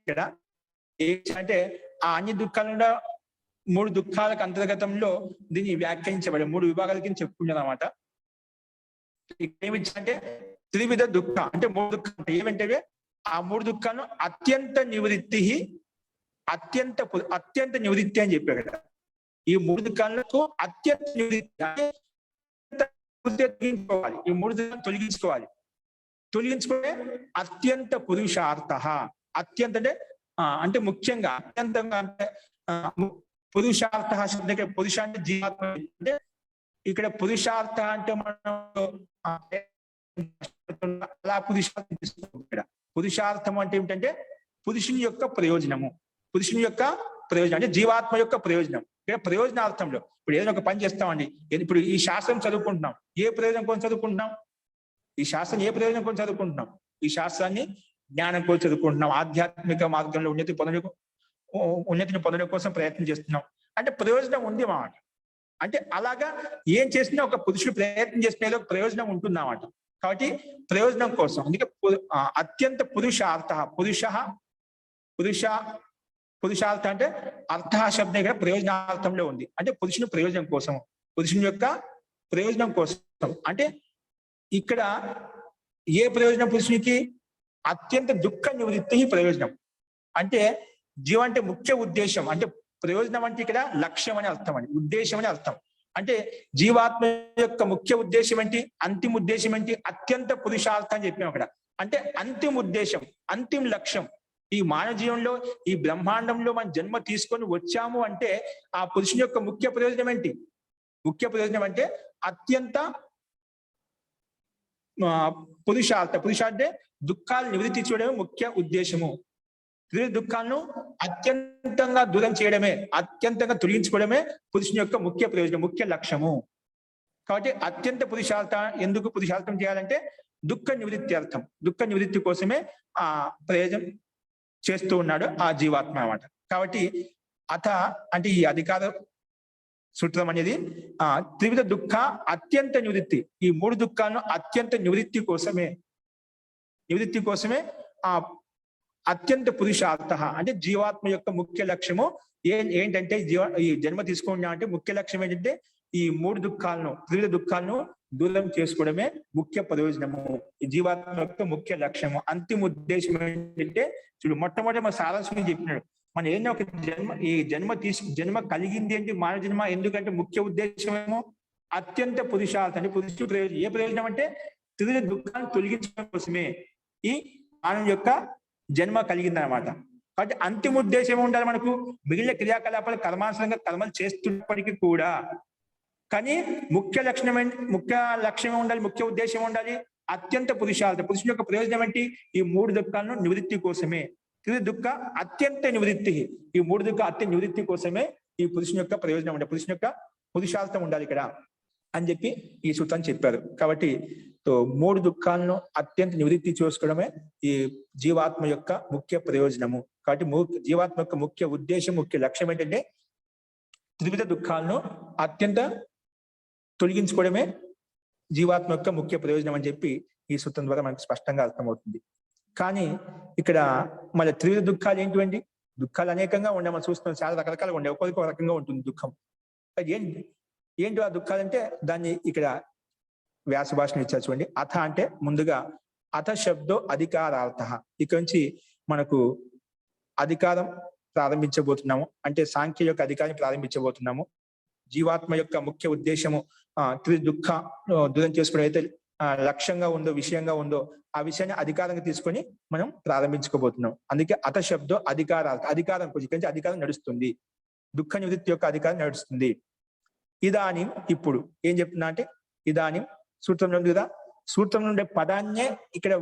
ఇక్కడ అంటే ఆ అన్ని దుఃఖాలు 3 దుఃఖాలకు అంతర్గతంలో దీన్ని వ్యాఖ్యానించబడి 3 విభాగాల కింద చెప్పుకుంటారు అన్నమాట. ఏమిచ్చంటే త్రివిధ దుఃఖ అంటే 3 దుఃఖాలు అంటే ఏమంటే ఆ 3 దుఃఖాలను అత్యంత నివృత్తి, అత్యంత నివృత్తి అని చెప్పారు కదా. ఈ 3 దుఃఖాలకు అత్యంత నివృత్తి అంటే తొలగించుకోవాలి. ఈ 3 దుఃఖాలను తొలగించుకునే అత్యంత పురుషార్థ. అత్యంత అంటే ముఖ్యంగా అత్యంతంగా అంటే పురుషార్థ శబ్ద. పురుష అంటే జీవాత్మ. అంటే ఇక్కడ పురుషార్థ అంటే మనం అలా పురుషార్థం తీసుకుంటాం. ఇక్కడ పురుషార్థం అంటే ఏమిటంటే పురుషుని యొక్క ప్రయోజనము, పురుషుని యొక్క ప్రయోజనం అంటే జీవాత్మ యొక్క ప్రయోజనం. ఇక్కడ ప్రయోజనార్థంలో ఇప్పుడు ఏదైనా ఒక పని చేస్తామండి. ఇప్పుడు ఈ శాస్త్రం చదువుకుంటున్నాం, ఏ ప్రయోజనం కోసం చదువుకుంటున్నాం? ఈ శాస్త్రం ఏ ప్రయోజనం కోసం చదువుకుంటున్నాం? ఈ శాస్త్రాన్ని జ్ఞానం కోసం చదువుకుంటున్నాం, ఆధ్యాత్మిక మార్గంలో ఉన్నతిని పొందడం కోసం ప్రయత్నం చేస్తున్నాం. అంటే ప్రయోజనం ఉంది మాట. అంటే అలాగా ఏం చేసినా ఒక పురుషుడు ప్రయత్నం చేసిన ఒక ప్రయోజనం ఉంటుందన్నమాట. కాబట్టి ప్రయోజనం కోసం అందుకే అత్యంత పురుషార్థ. పురుషార్థ అంటే అర్థ శబ్దం ఇక్కడ ప్రయోజనార్థంలో ఉంది. అంటే పురుషుని ప్రయోజనం కోసం, పురుషుని యొక్క ప్రయోజనం కోసం. అంటే ఇక్కడ ఏ ప్రయోజనం పురుషునికి? అత్యంత దుఃఖ నివృత్తి ప్రయోజనం. అంటే జీవం అంటే ముఖ్య ఉద్దేశం, అంటే ప్రయోజనం అంటే ఇక్కడ లక్ష్యం అని అర్థం అని, ఉద్దేశం అని అర్థం. అంటే జీవాత్మ యొక్క ముఖ్య ఉద్దేశం ఏంటి? అంతిమ ఉద్దేశం ఏంటి? అత్యంత పురుషార్థం అని చెప్పాం అక్కడ. అంటే అంతిమ ఉద్దేశం, అంతిమ లక్ష్యం. ఈ మానవ జీవనంలో, ఈ బ్రహ్మాండంలో మనం జన్మ తీసుకొని వచ్చాము అంటే ఆ పురుషుని యొక్క ముఖ్య ప్రయోజనం ఏంటి? ముఖ్య ప్రయోజనం అంటే అత్యంత పురుషార్థ. అంటే దుఃఖాలు నివృత్తి చేయడమే ముఖ్య ఉద్దేశము. దుఃఖాలను అత్యంతంగా దూరం చేయడమే, అత్యంతంగా తొలగించుకోవడమే పురుషుని యొక్క ముఖ్య ప్రయోజనం, ముఖ్య లక్ష్యము. కాబట్టి అత్యంత పురుషార్థ ఎందుకు పురుషార్థం చేయాలంటే దుఃఖ నివృత్తి అర్థం. దుఃఖ నివృత్తి కోసమే ఆ ప్రయోజనం చేస్తూ ఉన్నాడు ఆ జీవాత్మ అన్నమాట. కాబట్టి అథ అంటే ఈ అధికార సూత్రం అనేది త్రివిధ దుఃఖ అత్యంత నివృత్తి. ఈ 3 దుఃఖాలను అత్యంత నివృత్తి కోసమే ఆ అత్యంత పురుషార్థ అంటే జీవాత్మ యొక్క ముఖ్య లక్ష్యము ఏంటంటే ఈ జన్మ తీసుకున్నా అంటే ముఖ్య లక్ష్యం ఏంటంటే ఈ 3 దుఃఖాలను, త్రివిధ దుఃఖాలను దూరం చేసుకోవడమే ముఖ్య ప్రయోజనము. ఈ జీవాత్మ యొక్క ముఖ్య లక్ష్యము, అంతిమ ఉద్దేశం ఏంటంటే చూడు, మొట్టమొదటి మన సారాంశం చెప్పినాడు. మన ఏదైనా ఒక జన్మ కలిగింది ఏంటి, మానవ జన్మ ఎందుకంటే ముఖ్య ఉద్దేశం ఏమో అత్యంత పురుషార్థం, అంటే పురుషుడు ప్రయోజనం. ఏ ప్రయోజనం అంటే త్రివిధ దుఃఖాన్ని తొలగించడం కోసమే ఈ మానవ యొక్క జన్మ కలిగిందనమాట. కాబట్టి అంతిమ ఉద్దేశం ఉండాలి మనకు. మిగిలిన క్రియాకలాపాలు కర్మానుసారంగా కర్మలు చేస్తున్నప్పటికీ కూడా, కానీ ముఖ్య లక్ష్యం ఉండాలి, ముఖ్య ఉద్దేశం ఉండాలి అత్యంత పురుషార్థం. పురుషుని యొక్క ప్రయోజనం ఏంటి? ఈ మూడు దుఃఖాలను నివృత్తి కోసమే. త్రివిధ దుఃఖ అత్యంత నివృత్తి, ఈ మూడు దుఃఖ అత్యంత నివృత్తి కోసమే ఈ పురుషుని యొక్క ప్రయోజనం ఉండాలి, పురుషుని యొక్క పురుషార్థం ఉండాలి ఇక్కడ అని చెప్పి ఈ సూత్రాన్ని చెప్పారు. కాబట్టి మూడు దుఃఖాలను అత్యంత నివృత్తి చేసుకోవడమే ఈ జీవాత్మ యొక్క ముఖ్య ప్రయోజనము. కాబట్టి జీవాత్మ యొక్క ముఖ్య ఉద్దేశం, ముఖ్య లక్ష్యం ఏంటంటే త్రివిధ దుఃఖాలను అత్యంత తొలగించుకోవడమే జీవాత్మ యొక్క ముఖ్య ప్రయోజనం అని చెప్పి ఈ సూత్రం ద్వారా మనకు స్పష్టంగా అర్థమవుతుంది. కానీ ఇక్కడ మన త్రివిధ దుఃఖాలు ఏంటివండి? దుఃఖాలు అనేకంగా ఉండే, మనం చూస్తున్నాం, చాలా రకరకాలుగా ఉండే, ఒక్కొక్కరికి ఒక రకంగా ఉంటుంది దుఃఖం. ఏంటి ఆ దుఃఖాలంటే దాన్ని ఇక్కడ వ్యాస భాషను ఇచ్చారు చూడండి. అథ అంటే ముందుగా అథ శబ్దో అధికారార్థ, ఇక్కడ నుంచి మనకు అధికారం ప్రారంభించబోతున్నాము, అంటే సాంఖ్య యొక్క అధికారం ప్రారంభించబోతున్నాము. జీవాత్మ యొక్క ముఖ్య ఉద్దేశము త్రి దుఃఖ దూరం చేసుకోవడం అయితే లక్ష్యంగా ఉందో, విషయంగా ఉందో, ఆ విషయాన్ని అధికారంగా తీసుకొని మనం ప్రారంభించుకోబోతున్నాం. అందుకే అథ శబ్దో అధికారార్థ, అధికారం కొంచెం అధికారం నడుస్తుంది, దుఃఖ నివృత్తి యొక్క అధికారం నడుస్తుంది. ఇదాని, ఇప్పుడు ఏం చెప్తున్నా అంటే ఇదాని సూత్రంలో ఉంది కదా, సూత్రంలో ఉండే పదాన్నే ఇక్కడ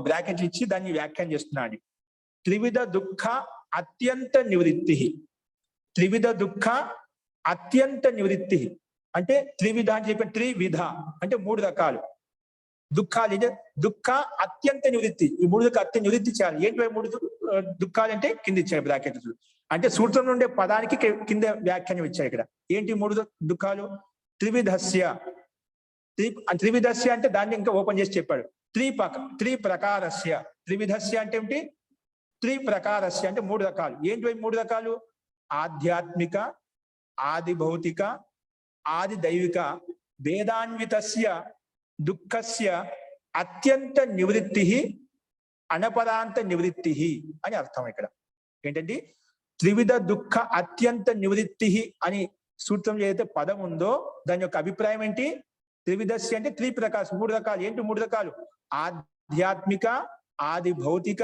బ్రాకెట్లు ఇచ్చి దాన్ని వ్యాఖ్యానం చేస్తున్నాడు. త్రివిధ దుఃఖ అత్యంత నివృత్తి, త్రివిధ దుఃఖ అత్యంత నివృత్తి అంటే త్రివిధ అని చెప్పి, త్రివిధ అంటే మూడు రకాలు దుఃఖాలు. దుఃఖ అత్యంత నివృత్తి, ఈ మూడు దుఃఖ అత్యంత నివృత్తి చేయాలి. ఏంటి మూడు దుఃఖాలు అంటే కింద ఇచ్చారు బ్రాకెట్లు. అంటే సూత్రంలో ఉండే పదానికి కింద వ్యాఖ్యానం ఇచ్చారు ఇక్కడ. ఏంటి మూడు దుఃఖాలు? త్రివిధస్య, త్రివిధస్య అంటే దాన్ని ఇంకా ఓపెన్ చేసి చెప్పాడు. త్రిప్రకారస్య, త్రివిధస్య అంటే ఏమిటి? త్రిప్రకారస్య అంటే మూడు రకాలు. ఏంటి మూడు రకాలు? ఆధ్యాత్మిక, ఆది భౌతిక, ఆది దైవిక వేదాన్వితస్య దుఃఖస్య అత్యంత నివృత్తి అనపరాంత నివృత్తి అని అర్థం. ఇక్కడ ఏంటంటే త్రివిధ దుఃఖ అత్యంత నివృత్తి అని సూత్రం ఏదైతే పదం ఉందో దాని యొక్క అభిప్రాయం ఏంటి? త్రివిధస్య అంటే త్రిప్రకాశ, మూడు రకాలు. ఏంటి మూడు రకాలు? ఆధ్యాత్మిక, ఆది భౌతిక,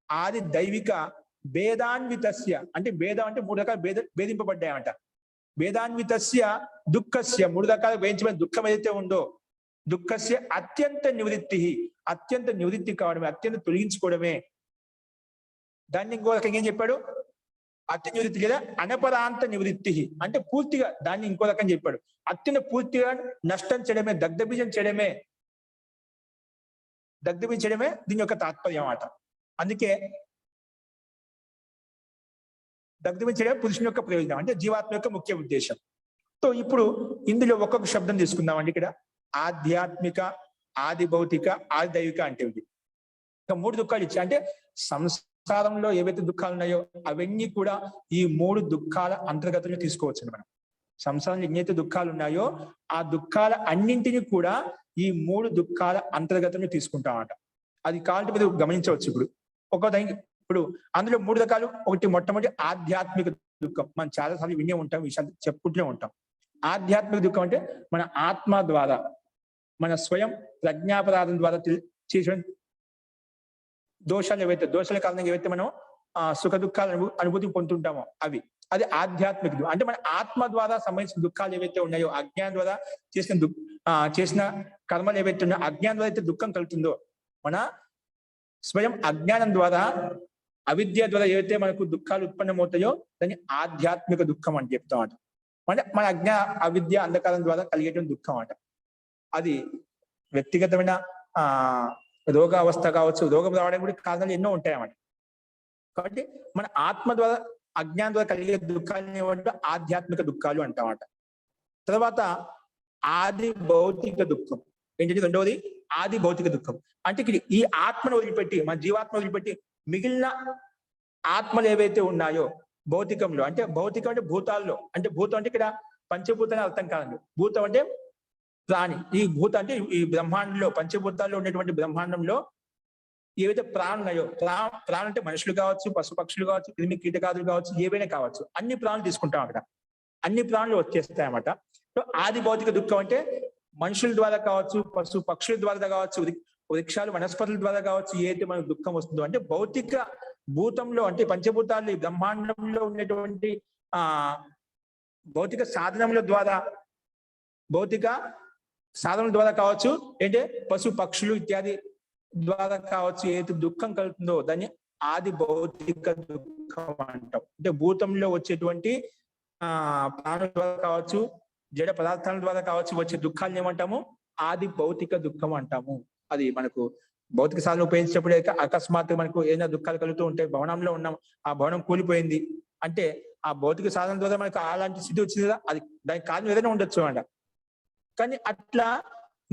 ఆది దైవిక భేదాన్వితస్య అంటే భేదం అంటే మూడు రకాలు భేదింపబడ్డాయమంట. భేదాన్వితస్య దుఃఖస్య, మూడు రకాలు వేయించబడిన దుఃఖం ఏదైతే ఉందో దుఃఖస్య అత్యంత నివృత్తి, అత్యంత నివృత్తి కావడమే, అత్యంత తొలగించుకోవడమే. దాన్ని ఇంకో రకంగా ఏం చెప్పాడు? అత్యంత నివృత్తి లేదా అనపరాంత నివృత్తి అంటే పూర్తిగా, దాన్ని ఇంకో రకంగా చెప్పాడు. అత్యంత పూర్తిగా నష్టం చేయడమే, దగ్ధబీజం చేయడమే దీని యొక్క తాత్పర్యం అన్నమాట. అందుకే దగ్ధబీజం పురుషుని యొక్క ప్రయోజనం, అంటే జీవాత్మ యొక్క ముఖ్య ఉద్దేశం. సో ఇప్పుడు ఇందులో ఒక్కొక్క శబ్దం తీసుకుందామండి. ఇక్కడ ఆధ్యాత్మిక, ఆది భౌతిక, ఆది దైవిక అంటే ఇంకా మూడు దుఃఖాలు ఇచ్చాయి. అంటే సంసారంలో ఏవైతే దుఃఖాలు ఉన్నాయో అవన్నీ కూడా ఈ మూడు దుఃఖాల అంతర్గతంలో తీసుకోవచ్చు. మనం సంసారంలో ఎన్నైతే దుఃఖాలు ఉన్నాయో ఆ దుఃఖాల అన్నింటినీ కూడా ఈ మూడు దుఃఖాల అంతర్గతంలో తీసుకుంటామట. అది కావాలంటే మీరు గమనించవచ్చు. ఇప్పుడు అందులో మూడు రకాలు. ఒకటి మొట్టమొదటి ఆధ్యాత్మిక దుఃఖం. మనం చాలాసార్లు వినే ఉంటాం, విషయాలు చెప్పుకుంటూనే ఉంటాం. ఆధ్యాత్మిక దుఃఖం అంటే మన ఆత్మ ద్వారా, మన స్వయం ప్రజ్ఞాపరాధం ద్వారా చేసిన దోషాలు దోషాల కారణంగా ఏవైతే మనం సుఖ దుఃఖాల అనుభూతి పొందుతుంటామో అవి, అది ఆధ్యాత్మిక దుఃఖం. అంటే మన ఆత్మ ద్వారా సంబంధించిన దుఃఖాలు ఏవైతే ఉన్నాయో, అజ్ఞానం ద్వారా చేసిన కర్మలు ఏవైతే ఉన్నాయో, అజ్ఞానం ద్వారా అయితే దుఃఖం కలుగుతుందో, మన స్వయం అజ్ఞానం ద్వారా, అవిద్య ద్వారా ఏవైతే మనకు దుఃఖాలు ఉత్పన్నమవుతాయో దాన్ని ఆధ్యాత్మిక దుఃఖం అని చెప్తాం అంట. అంటే మన అవిద్య అంధకారం ద్వారా కలిగేటువంటి దుఃఖం అంట. అది వ్యక్తిగతమైన రోగావస్థ కావచ్చు, రోగం రావడానికి కూడా కారణాలు ఎన్నో ఉంటాయన్నమాట. కాబట్టి మన ఆత్మ ద్వారా, అజ్ఞానం ద్వారా కలిగే దుఃఖాన్ని ఏమంటే ఆధ్యాత్మిక దుఃఖాలు అంటామట. తర్వాత ఆది భౌతిక దుఃఖం ఏంటంటే రెండవది ఆది భౌతిక దుఃఖం. అంటే ఈ ఆత్మను వదిలిపెట్టి, మన జీవాత్మ వదిలిపెట్టి మిగిలిన ఆత్మలు ఏవైతే ఉన్నాయో భౌతికంలో, అంటే భౌతికం అంటే భూతాల్లో, అంటే భూతం అంటే ఇక్కడ పంచభూతాన్ని అర్థం కాదండి. భూతం అంటే ప్రాణి, ఈ భూత అంటే ఈ బ్రహ్మాండంలో పంచభూతాల్లో ఉండేటువంటి బ్రహ్మాండంలో ఏవైతే ప్రాణులు ఉన్నాయో, ప్రాణం అంటే మనుషులు కావచ్చు, పశు పక్షులు కావచ్చు, క్రిమి కీటకాదులు కావచ్చు, ఏవైనా కావచ్చు, అన్ని ప్రాణులు తీసుకుంటాం అక్కడ. అన్ని ప్రాణులు వచ్చేస్తాయి అన్నమాట. సో ఆది భౌతిక దుఃఖం అంటే మనుషుల ద్వారా కావచ్చు, పశు పక్షుల ద్వారా కావచ్చు, వృక్షాలు వనస్పతుల ద్వారా కావచ్చు, ఏదైతే మనకు దుఃఖం వస్తుందో అంటే భౌతిక భూతంలో అంటే పంచభూతాలు ఈ బ్రహ్మాండంలో ఉన్నటువంటి ఆ భౌతిక సాధనముల ద్వారా, భౌతిక సాధనల ద్వారా కావచ్చు, ఏంటంటే పశు పక్షులు ఇత్యాది ద్వారా కావచ్చు, ఏదైతే దుఃఖం కలుగుతుందో దాన్ని ఆది భౌతిక దుఃఖం అంటాం. అంటే భూతంలో వచ్చేటువంటి ప్రాణుల ద్వారా కావచ్చు, జడ పదార్థాల ద్వారా కావచ్చు వచ్చే దుఃఖాలను ఏమంటాము? ఆది భౌతిక దుఃఖం అంటాము. అది మనకు భౌతిక సాధన ఉపయోగించినప్పుడు అకస్మాత్తుగా మనకు ఏదైనా దుఃఖాలు కలుగుతూ ఉంటాయి. భవనంలో ఉన్నాం, ఆ భవనం కూలిపోయింది అంటే ఆ భౌతిక సాధన ద్వారా మనకు అలాంటి స్థితి వచ్చింది కదా, అది దానికి కారణం ఏదైనా ఉండొచ్చు అంట. కానీ అట్లా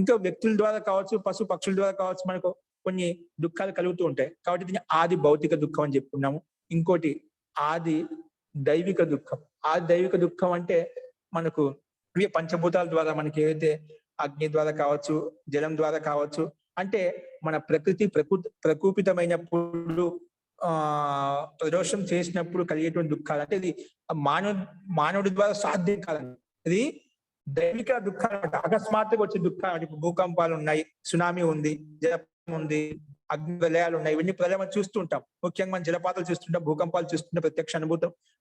ఇంకా వ్యక్తుల ద్వారా కావచ్చు, పశు పక్షుల ద్వారా కావచ్చు మనకు కొన్ని దుఃఖాలు కలుగుతూ ఉంటాయి. కాబట్టి దీన్ని ఆది భౌతిక దుఃఖం అని చెప్పుకున్నాము. ఇంకోటి ఆది దైవిక దుఃఖం. ఆది దైవిక దుఃఖం అంటే మనకు ఇవి పంచభూతాల ద్వారా మనకి ఏవైతే అగ్ని ద్వారా కావచ్చు, జలం ద్వారా కావచ్చు, అంటే మన ప్రకూపితమైనప్పుడు ప్రదోషం చేసినప్పుడు కలిగేటువంటి దుఃఖాలు అంటే ఇది మానవుడి ద్వారా సాధ్యం కాదండి. ఇది దైవిక దుఃఖాలు అంటే అకస్మాత్తుగా వచ్చే దుఃఖాలు. భూకంపాలు ఉన్నాయి, సునామీ ఉంది, జలం ఉంది, అగ్ని ప్రళయాలు ఉన్నాయి. ఇవన్నీ ప్రళయం మనం చూస్తూ ఉంటాం. ముఖ్యంగా మనం జలపాతాలు చూస్తుంటాం, భూకంపాలు చూస్తుంటాం, ప్రత్యక్ష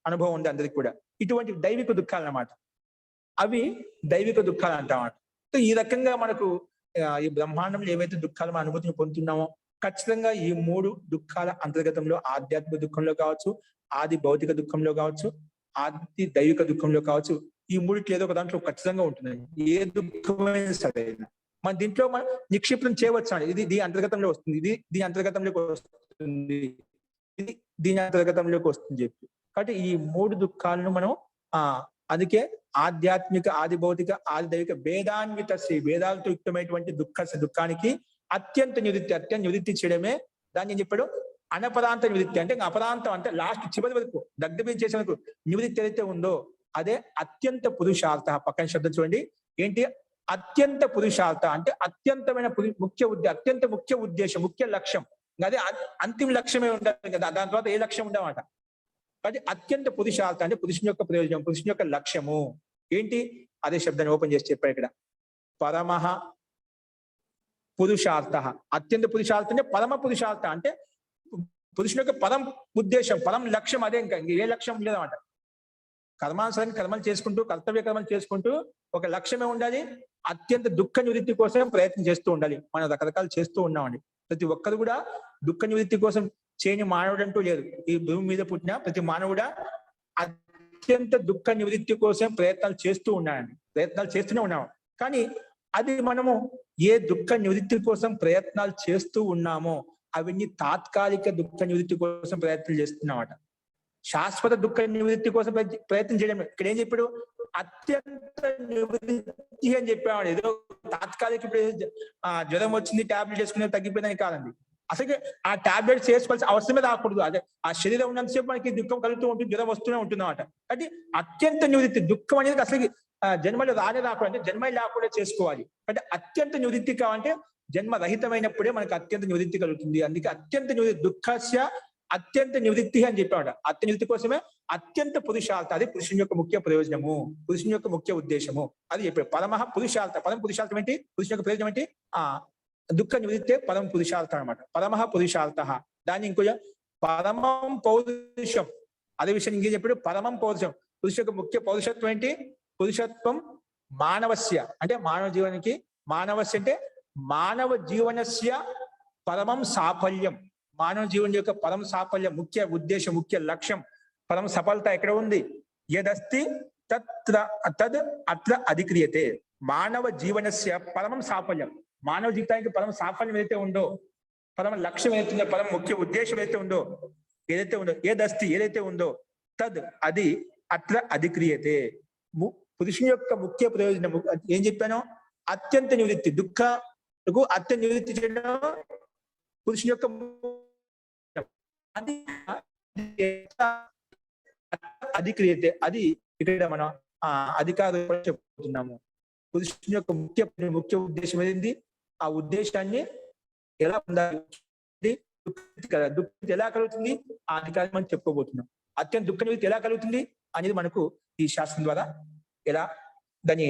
అనుభవం ఉంది అందరికి కూడా. ఇటువంటి దైవిక దుఃఖాలు అన్నమాట. అవి దైవిక దుఃఖాలు అంటామాట. సో ఈ రకంగా మనకు ఈ బ్రహ్మాండంలో ఏవైతే దుఃఖాలు మన అనుభూతిని పొందుతున్నామో ఖచ్చితంగా ఈ మూడు దుఃఖాల అంతర్గతంలో ఆధ్యాత్మిక దుఃఖంలో కావచ్చు, ఆది భౌతిక దుఃఖంలో కావచ్చు, ఆది దైవిక దుఃఖంలో కావచ్చు, ఈ మూడిట్లో ఏదో ఒక దాంట్లో ఖచ్చితంగా ఉంటుంది. ఏ దుఃఖమైన సరే మన దీంట్లో మనం నిక్షిప్తం చేయవచ్చు అండి. ఇది దీని అంతర్గతంలో వస్తుంది, ఇది దీని అంతర్గతంలోకి వస్తుంది, ఇది దీని అంతర్గతంలోకి వస్తుంది చెప్పి. కాబట్టి ఈ మూడు దుఃఖాలను మనం అందుకే ఆధ్యాత్మిక, ఆది భౌతిక, ఆది దైవిక భేదాన్విత భేదాలతో యుక్తమైనటువంటి దుఃఖానికి అత్యంత నివృత్తి చేయడమే దాన్ని ఏం చెప్పాడు? అనపరాంత నివృత్తి. అంటే అపరాంతం అంటే లాస్ట్ చివరి వరకు దగ్ధం చేసే వరకు నివృత్తి ఏదైతే ఉందో అదే అత్యంత పురుషార్థ. పక్కన శబ్దం చూడండి, ఏంటి? అత్యంత పురుషార్థ అంటే అత్యంతమైన అత్యంత ముఖ్య ఉద్దేశం, ముఖ్య లక్ష్యం. అదే అంతిమ లక్ష్యమే ఉండాలి కదా, దాని తర్వాత ఏ లక్ష్యం ఉండమాట. కాబట్టి అత్యంత పురుషార్థ అంటే పురుషుని యొక్క ప్రయోజనం, పురుషుని యొక్క లక్ష్యము ఏంటి? అదే శబ్దాన్ని ఓపెన్ చేసి చెప్పారు ఇక్కడ. పరమః పురుషార్థ. అత్యంత పురుషార్థ అంటే పరమ పురుషార్థ అంటే పురుషుని యొక్క పరం ఉద్దేశం, పరం లక్ష్యం అదే. ఇంకా ఏ లక్ష్యం లేదన్నమాట. కర్మానుసారాన్ని కర్మలు చేసుకుంటూ, కర్తవ్య కర్మలు చేసుకుంటూ ఒక లక్ష్యమే ఉండాలి. అత్యంత దుఃఖ నివృత్తి కోసం ప్రయత్నం చేస్తూ ఉండాలి. మనం రకరకాలు చేస్తూ ఉన్నామండి. ప్రతి ఒక్కరు కూడా దుఃఖ నివృత్తి కోసం చేయని మానవుడు అంటూ లేదు. ఈ భూమి మీద పుట్టిన ప్రతి మానవుడా అత్యంత దుఃఖ నివృత్తి కోసం ప్రయత్నాలు చేస్తూనే ఉన్నాము. కానీ అది మనము ఏ దుఃఖ నివృత్తి కోసం ప్రయత్నాలు చేస్తూ ఉన్నామో అవన్నీ తాత్కాలిక దుఃఖ నివృత్తి కోసం ప్రయత్నం చేస్తున్నామట. శాశ్వత దుఃఖ నివృత్తి కోసం ప్రయత్నం చేయడం. ఇక్కడ ఏం చెప్పాడు? అత్యంత నివృత్తి అని చెప్పాడు. ఏదో తాత్కాలిక జ్వరం వచ్చింది, టాబ్లెట్ వేసుకునే తగ్గిపోయిందని కాదండి. అసలు ఆ టాబ్లెట్స్ వేసుకోవాల్సిన అవసరమే రాకూడదు. అదే ఆ శరీరం ఉన్నంతసేపు మనకి దుఃఖం కలుగుతూ ఉంటుంది, జ్వరం వస్తూనే ఉంటుంది అన్నమాట. అంటే అత్యంత నివృత్తి, దుఃఖం అనేది అసలు జన్మలో రాకూడదు, అంటే జన్మ లేకుండా చేసుకోవాలి. అంటే అత్యంత నివృత్తి కావాలంటే జన్మ రహితమైనప్పుడే మనకు అత్యంత నివృత్తి కలుగుతుంది. అందుకే అత్యంత నివృత్తి దుఃఖస్య అత్యంత నివృత్తి అని చెప్పాడు. అత్యంత నివృత్తి కోసమే అత్యంత పురుషార్థ, అది పురుషుని యొక్క ముఖ్య ప్రయోజనము, పురుషుని యొక్క ముఖ్య ఉద్దేశము అది చెప్పాడు. పరమః పురుషార్థ. పరమ పురుషార్థం ఏంటి? పురుషుని యొక్క ప్రయోజనం ఏంటి? దుఃఖ నివృత్తే పరమ పురుషార్థం అనమాట. పరమః పురుషార్థ. దాన్ని ఇంకో పరమం పౌరుషం, అదే విషయం ఇంకేం చెప్పాడు? పరమం పౌరుషం. పురుషు యొక్క ముఖ్య పౌరుషత్వం ఏంటి? పురుషత్వం మానవస్య అంటే మానవ జీవనానికి, మానవస్య అంటే మానవ జీవనస్య పరమం సాఫల్యం. మానవ జీవనం యొక్క పరమ సాఫల్యం, ముఖ్య ఉద్దేశం, ముఖ్య లక్ష్యం, పరమ సఫలత ఎక్కడ ఉంది? యదస్తి తద్ అత్ర అధిక్రియతే. మానవ జీవనస్య పరమం సాఫల్యం, మానవ జీవితానికి పరమ సాఫల్యం ఏదైతే ఉందో, పరమ లక్ష్యం ఏదైతే ఉందో, పరమ ముఖ్య ఉద్దేశం ఏదైతే ఉందో, ఏదైతే ఉందో తద్ అది అత్ర అధిక్రియతే. పురుషుని యొక్క ముఖ్య ప్రయోజనం ఏం చెప్పాను? అత్యంత నివృత్తి, దుఃఖకు అత్యంత నివృత్తి చేయడం పురుషుని యొక్క అధిక్రియతే. అది ఇక్కడ మనం అధికారం చెప్పుతున్నాము. పురుషుని యొక్క ముఖ్య ఉద్దేశం ఏంది, ఆ ఉద్దేశాన్ని ఎలా పొందాలి, దుఃఖం ఎలా కలుగుతుంది, ఆ అధికారం మనం చెప్పుకోబోతున్నాం. అత్యంత దుఃఖ నివృత్తి ఎలా కలుగుతుంది అనేది మనకు ఈ శాస్త్రం ద్వారా ఎలా దాన్ని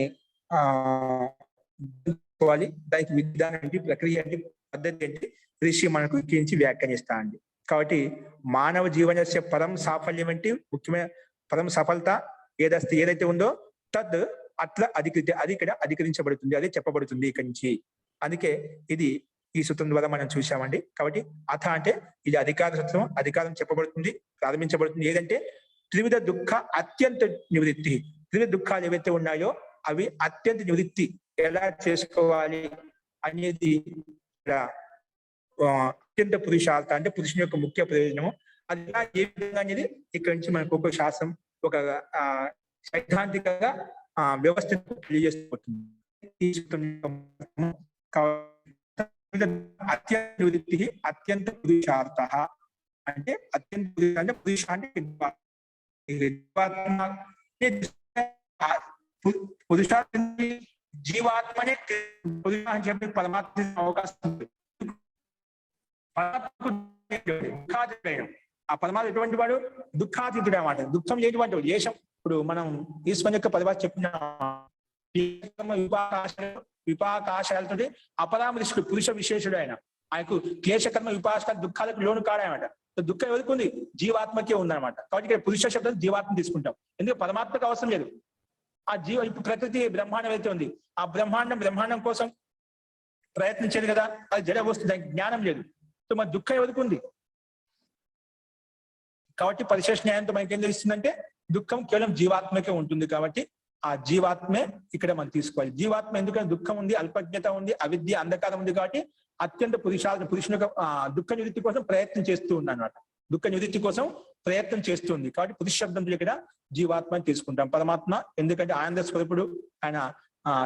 దానికి విధానం ఏంటి, ప్రక్రియ ఏంటి, పద్ధతి ఏంటి ఋషి మనకు ఇచ్చి వ్యాఖ్యానిస్తా అండి. కాబట్టి మానవ జీవనస్య పరం సాఫల్యం ఏంటి, ముఖ్యమైన పరం సఫలత ఏదైతే ఉందో తద్ అట్లా అది ఇక్కడ అధికరించబడుతుంది, అదే చెప్పబడుతుంది ఇక్కడి నుంచి. అందుకే ఇది ఈ సూత్రం ద్వారా మనం చూసామండి. కాబట్టి అథ అంటే ఇది అధికార సూత్రం, అధికారం చెప్పబడుతుంది, ప్రారంభించబడుతుంది. ఏదంటే త్రివిధ దుఃఖ అత్యంత నివృత్తి. త్రివిధ దుఃఖాలు ఏవైతే ఉన్నాయో అవి అత్యంత నివృత్తి ఎలా చేసుకోవాలి అనేది అత్యంత పురుషార్థ అంటే పురుషుని యొక్క ముఖ్య ప్రయోజనము. అది ఏ విధంగా అనేది ఇక్కడ నుంచి మనకు ఒక శాస్త్రం ఒక సైద్ధాంతికంగా వ్యవస్థను తెలియజేస్తుంది. అత్యంత నివృత్తి అత్యంత పురుషార్థ అంటే అత్యంత పురుష అంటే పురుషార్థి జీవాత్మనే పురుష అని చెప్పి పరమాత్మ అవకాశం ఉంది. దుఃఖాతీతుడైన ఆ పరమాత్మ ఎటువంటి వాడు, దుఃఖాతీతుడు అన్నమాట. దుఃఖం లేనివాడు దేశం. ఇప్పుడు మనం ఈశ్వరుని యొక్క పరిభాష చెప్పిన విపాకాశాలతో అపరామృష్టుడు పురుష విశేషుడు ఆయన. ఆయనకు క్లేశకర్మ విపాక దుఃఖాలకు లోను కాడాయన్నమాట. దుఃఖం ఎవరికి ఉంది, జీవాత్మకే ఉందన్నమాట. కాబట్టి ఇక్కడ పురుష శబ్దం జీవాత్మ తీసుకుంటాం, ఎందుకంటే పరమాత్మకు అవసరం లేదు. ఆ ఇప్పుడు ప్రకృతి బ్రహ్మాండం అయితే ఉంది, ఆ బ్రహ్మాండం కోసం ప్రయత్నించేది కదా, అది జడ వస్తుంది, దానికి జ్ఞానం లేదు. సో మన దుఃఖం ఎవరికి ఉంది. కాబట్టి పరిశేష న్యాయంతో మనకి ఏం తెలుస్తుందంటే దుఃఖం కేవలం జీవాత్మకే ఉంటుంది. కాబట్టి ఆ జీవాత్మే ఇక్కడ మనం తీసుకోవాలి. జీవాత్మ ఎందుకంటే దుఃఖం ఉంది, అల్పజ్ఞత ఉంది, అవిద్య అంధకారం ఉంది. కాబట్టి అత్యంత పురుషుని దుఃఖ నివృత్తి కోసం ప్రయత్నం చేస్తూ ఉంది అన్నమాట. దుఃఖ నివృత్తి కోసం ప్రయత్నం చేస్తుంది. కాబట్టి పురుష శబ్దం ఇక్కడ జీవాత్మని తీసుకుంటాం. పరమాత్మ ఎందుకంటే ఆనంద స్వరూపుడు, ఆయన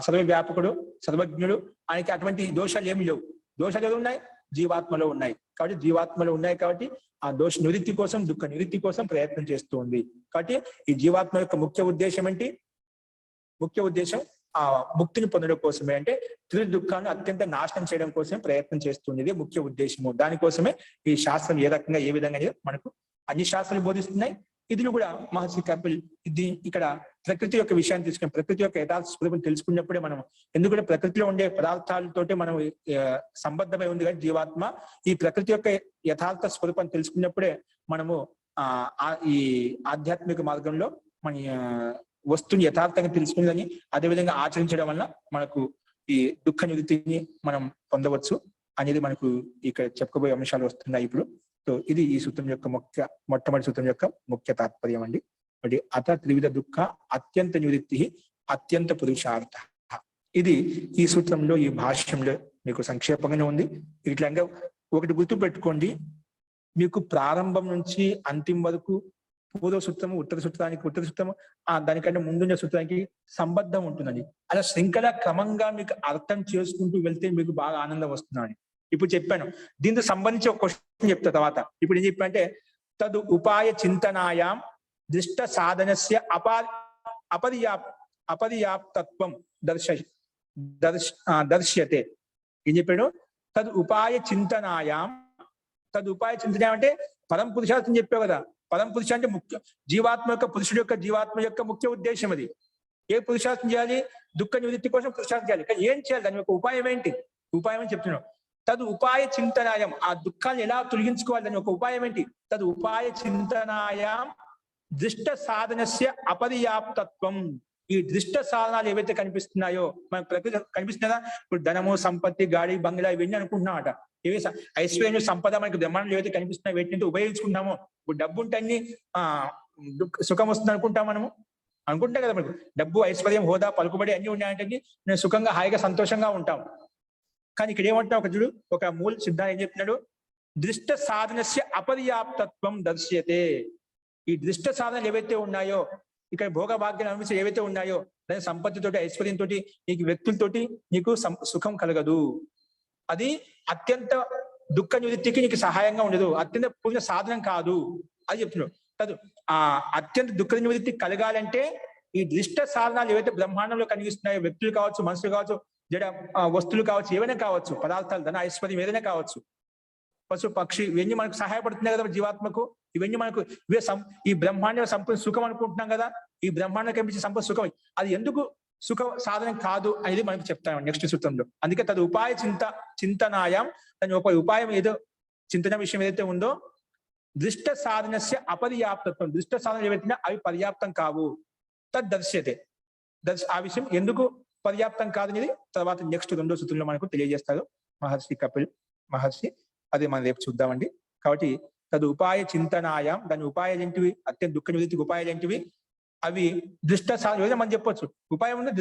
సర్వవ్యాపకుడు, సర్వజ్ఞుడు, ఆయనకి అటువంటి దోషాలు ఏమి లేవు. దోషాలు ఏమి ఉన్నాయి, జీవాత్మలో ఉన్నాయి. కాబట్టి జీవాత్మలో ఉన్నాయి కాబట్టి ఆ దోష నివృత్తి కోసం, దుఃఖ నివృత్తి కోసం ప్రయత్నం చేస్తూ ఉంది. కాబట్టి ఈ జీవాత్మ యొక్క ముఖ్య ఉద్దేశం ఏంటి, ముఖ్య ఉద్దేశం ఆ ముక్తిని పొందడం కోసమే. అంటే త్రివిధ దుఃఖాలను అత్యంత నాశనం చేయడం కోసమే ప్రయత్నం చేస్తుంది ముఖ్య ఉద్దేశము. దానికోసమే ఈ శాస్త్రం ఏ రకంగా ఏ విధంగా మనకు అన్ని శాస్త్రాలు బోధిస్తున్నాయి. ఇది కూడా మహర్షి కపిల్ ఇది ఇక్కడ ప్రకృతి యొక్క విషయాన్ని తీసుకుని ప్రకృతి యొక్క యథార్థ స్వరూపం తెలుసుకున్నప్పుడే మనం, ఎందుకంటే ప్రకృతిలో ఉండే పదార్థాలతోటి మనం సంబద్ధమై ఉంది. కానీ జీవాత్మ ఈ ప్రకృతి యొక్క యథార్థ స్వరూపాన్ని తెలుసుకున్నప్పుడే మనము ఈ ఆధ్యాత్మిక మార్గంలో మన వస్తువుని యథార్థంగా తెలుసుకుని అదేవిధంగా ఆచరించడం వల్ల మనకు ఈ దుఃఖ నివృత్తిని మనం పొందవచ్చు అనేది మనకు ఇక్కడ చెప్పుకోబోయే అంశాలు వస్తున్నాయి ఇప్పుడు. సో ఇది ఈ సూత్రం యొక్క మొట్టమొదటి సూత్రం యొక్క ముఖ్య తాత్పర్యం అండి. మరి అత త్రివిధ దుఃఖ అత్యంత నివృత్తి అత్యంత పురుషార్థ. ఇది ఈ సూత్రంలో ఈ భాష్యంలో మీకు సంక్షేపంగానే ఉంది. ఇట్లా ఒకటి గుర్తు పెట్టుకోండి, మీకు ప్రారంభం నుంచి అంతిమ వరకు పూర్వ సూత్రము ఉత్తర సూత్రము దానికంటే ముందున్న సూత్రానికి సంబద్ధం ఉంటుందండి. అలా శృంఖల క్రమంగా మీకు అర్థం చేసుకుంటూ వెళ్తే మీకు బాగా ఆనందం వస్తుందండి. ఇప్పుడు చెప్పాను, దీంతో సంబంధించి ఒక క్వశ్చన్ చెప్తా తర్వాత. ఇప్పుడు ఏం చెప్పానంటే తదు ఉపాయ చింతనాయాం దృష్ట సాధనస్య అపర్యాప్తత్వం దర్శ్యతే. ఏం చెప్పాడు, తదు ఉపాయ చింతనాయాం. తదు ఉపాయ చింతనాయం అంటే పరం పురుషార్థం చెప్పావు కదా. పరం పురుష అంటే ముఖ్య జీవాత్మ యొక్క ముఖ్య ఉద్దేశం అది. ఏ పురుషార్థం చేయాలి, దుఃఖ నివృత్తి కోసం పురుషార్థం చేయాలి. కానీ ఏం చేయాలి, దాని యొక్క ఉపాయం ఏంటి, ఉపాయం అని చెప్తున్నాడు. తదు ఉపాయ చింతనాయం, ఆ దుఃఖాన్ని ఎలా తొలగించుకోవాలి దాని ఒక ఉపాయం ఏంటి. తదు ఉపాయ చింతనాయాం దృష్ట సాధనస్య అపర్యాప్తత్వం. ఈ దృష్ట సాధనాలు ఏవైతే కనిపిస్తున్నాయో మనకు ప్రకృతి కనిపిస్తున్నాయా, ఇప్పుడు ధనము, సంపత్తి, గాడి, బంగ్లా ఇవన్నీ అనుకుంటున్నామట. ఇవి ఐశ్వర్యం, సంపద మనకు బ్రహ్మాండం ఏవైతే కనిపిస్తున్నాయో వీటిని ఉపయోగించుకుంటామో. ఇప్పుడు డబ్బు ఉంటే అన్ని సుఖం వస్తుంది అనుకుంటాం మనము, అనుకుంటాం కదా. మనకు డబ్బు, ఐశ్వర్యం, హోదా, పలుకుబడి అన్ని ఉన్నాయంటే నేను సుఖంగా హాయిగా సంతోషంగా ఉంటాం. కానీ ఇక్కడ ఏమంటా ఒక చూడు, ఒక మూల సిద్ధాంతం ఏం చెప్తున్నాడు, దృష్ట సాధనస్య అపర్యాప్తత్వం దర్శ్యతే. ఈ దృష్ట సాధనలు ఏవైతే ఉన్నాయో, ఇక్కడ భోగభాగ్యాలు అనుభవించే ఏవైతే ఉన్నాయో, లేదా సంపత్తితోటి, ఐశ్వర్యంతో నీకు వ్యక్తులతోటి నీకు సుఖం కలగదు. అది అత్యంత దుఃఖ నివృత్తికి నీకు సహాయంగా ఉండదు, అత్యంత పూర్ణ సాధనం కాదు అది చెప్తున్నాడు. కాదు, ఆ అత్యంత దుఃఖ నివృత్తి కలగాలంటే ఈ దృష్ట సాధనాలు ఏవైతే బ్రహ్మాండంలో కనిపిస్తున్నాయో, వ్యక్తులు కావచ్చు, మనుషులు కావచ్చు, జడ వస్తువులు కావచ్చు, ఏవైనా కావచ్చు, పదార్థాలు, ధన ఐశ్వర్యం ఏదైనా కావచ్చు, పశు పక్షి, ఇవన్నీ మనకు సహాయపడుతున్నాయి కదా జీవాత్మకు. ఇవన్నీ మనకు ఈ బ్రహ్మాండ సంపద సుఖం అనుకుంటున్నాం కదా, ఈ బ్రహ్మాండం కనిపించే సంపద సుఖం. అది ఎందుకు సుఖ సాధనం కాదు అనేది మనకు చెప్తాం నెక్స్ట్ సూత్రంలో. అందుకే తదు ఉపాయ చింతనాయం, దాని ఒక ఉపాయం ఏదో చింతన విషయం ఏదైతే ఉందో, దృష్ట సాధనస్య అపర్యాప్తత్వం, దృష్ట సాధన ఏవైతే అవి పర్యాప్తం కావు. తద్దర్శ్యతే, ఆ విషయం ఎందుకు పర్యాప్తం కాదనేది తర్వాత నెక్స్ట్ 2వ సూత్రంలో మనకు తెలియజేస్తారు మహర్షి కపిల్ మహర్షి. అది మనం రేపు చూద్దామండి. కాబట్టి తదు ఉపాయ చింతనాయం, దాని ఉపాయాలు ఏంటివి, అత్యంత దుఃఖ నివృత్తికి ఉపాయాలు ఏంటివి, అవి దృష్ట సాధన. ఏదైనా మనం చెప్పొచ్చు ఉపాయం ఉంది,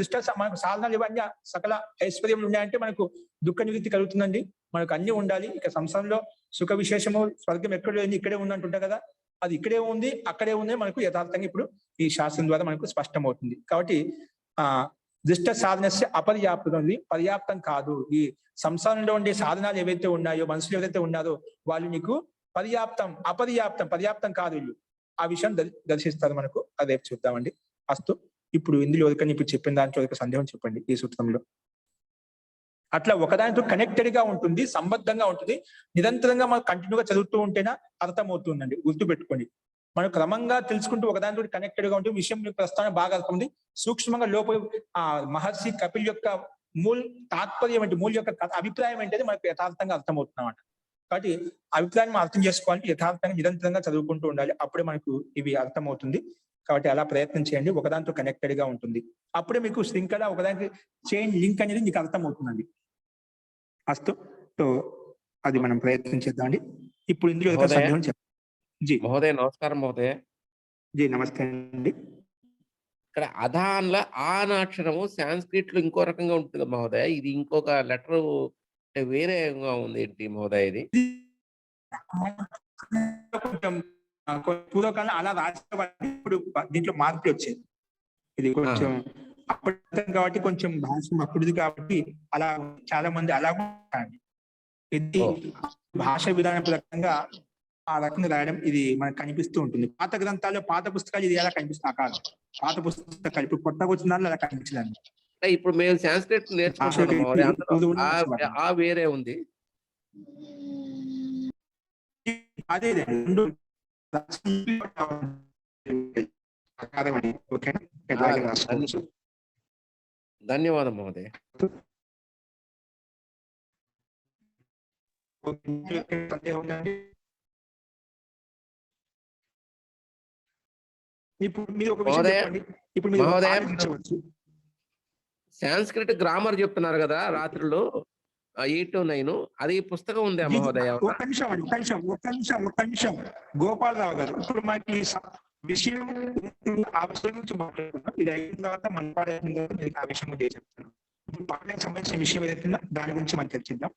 మనకు సాధనాలు ఇవన్నీ సకల ఐశ్వర్యం ఉన్నాయంటే మనకు దుఃఖ నివృత్తి కలుగుతుందండి. మనకు అన్ని ఉండాలి. ఇక సంసారంలో సుఖ విశేషము, స్వర్గం ఎక్కడ ఇక్కడే ఉందంటుంటా కదా, అది ఇక్కడే ఉంది, అక్కడే ఉంది, మనకు యథార్థంగా ఇప్పుడు ఈ శాస్త్రం ద్వారా మనకు స్పష్టమవుతుంది. కాబట్టి దృష్ట సాధనస్య అపర్యాప్తం, పర్యాప్తం కాదు. ఈ సంసారంలో ఉండే సాధనాలు ఏవైతే ఉన్నాయో, మనుషులు ఏవైతే ఉన్నారో వాళ్ళు నీకు పర్యాప్తం కాదు వీళ్ళు. ఆ విషయం దర్శిస్తారు మనకు. అది రేపు చూద్దామండి. అస్తు. ఇప్పుడు ఇందులో ఇప్పుడు చెప్పిన దాంట్లో ఒక సందేహం చెప్పండి ఈ సూత్రంలో. అట్లా ఒకదానితో కనెక్టెడ్ గా ఉంటుంది, సంబద్ధంగా ఉంటుంది. నిరంతరంగా మనం కంటిన్యూగా చదువుతూ ఉంటేనే అర్థమవుతుందండి. గుర్తుపెట్టుకోండి. మనం క్రమంగా తెలుసుకుంటూ ఒకదానితో కనెక్టెడ్ గా ఉంటుంది. విషయం ప్రస్తావన బాగా అర్థం. సూక్ష్మంగా లోపల ఆ మహర్షి కపిల్ యొక్క తాత్పర్యం ఏంటి, మూల యొక్క అభిప్రాయం ఏంటది మనకు యథార్థంగా అర్థమవుతుంది అన్నమాట. కాబట్టి అభిప్రాయం అర్థం చేసుకోవాలంటే యథార్థంగా నిరంతరంగా చదువుకుంటూ ఉండాలి. అప్పుడే మనకు ఇవి అర్థమవుతుంది. కాబట్టి అలా ప్రయత్నం చేయండి. ఒకదాంతో కనెక్టెడ్ గా ఉంటుంది. అప్పుడే మీకు శృంఖల, ఒకదానికి చైన్ లింక్ అనేది మీకు అర్థమవుతుందండి. అస్తు. సో అది మనం ప్రయత్నం చేద్దామండి. ఇప్పుడు ఇందులో సందేహం చెప్పండి. జీ మహోదయ, నమస్కారం మహోదయ. జీ నమస్తే అండి. ఇక్కడ అధాన్ల ఆన్ అక్షరము సాంస్క్రిట్ లో ఇంకో రకంగా ఉంటుంది మహోదయ, ఇది ఇంకొక లెటర్ వేరేగా ఉంది ఏంటి మహోదయ? ఇది కొంచెం పూర్వకాలం అలా రాసేవాడి, ఇప్పుడు దీంట్లో మార్పులు వచ్చేది. ఇది కొంచెం అప్పటి కాబట్టి కొంచెం భాష అప్పుడుది కాబట్టి అలా చాలా మంది అలా ఉంటారండి. ఇది భాష విధానం ప్రకారంగా ఆ రకంగా రాయడం ఇది మనకు కనిపిస్తూ ఉంటుంది. పాత గ్రంథాల్లో, పాత పుస్తకాలు ఇది ఎలా కనిపిస్తుంది కాదు. పాత పుస్తకాలు ఇప్పుడు కొత్తగా వచ్చిన దాంట్లో అలా కనిపించదండి. ఇప్పుడు మేము సాంస్క్రిట్ నేర్చుకుంటున్నాం, ఆ వేరే ఉంది. అదే ధన్యవాదం మహోదయ. ఇప్పుడు మీరు ఒక విషయం చెప్పండి. ఇప్పుడు మీరు ఆలోచించవచ్చు. సాంస్క్రిట్ గ్రామర్ చెప్తున్నారు కదా రాత్రులు 8 to 9, అది పుస్తకం ఉందా మహోదయ? ఒక్క నిమిషం గోపాలరావు గారు, ఇప్పుడు మనకి విషయం ఆ విషయం గురించి మాట్లాడుతున్నాం. ఇది అయిన తర్వాత మన పాడైన ఆ విషయం గురించి చెప్తాను. ఇప్పుడు పాఠానికి సంబంధించిన విషయం ఏదైతుందో దాని గురించి మనం చర్చిద్దాం.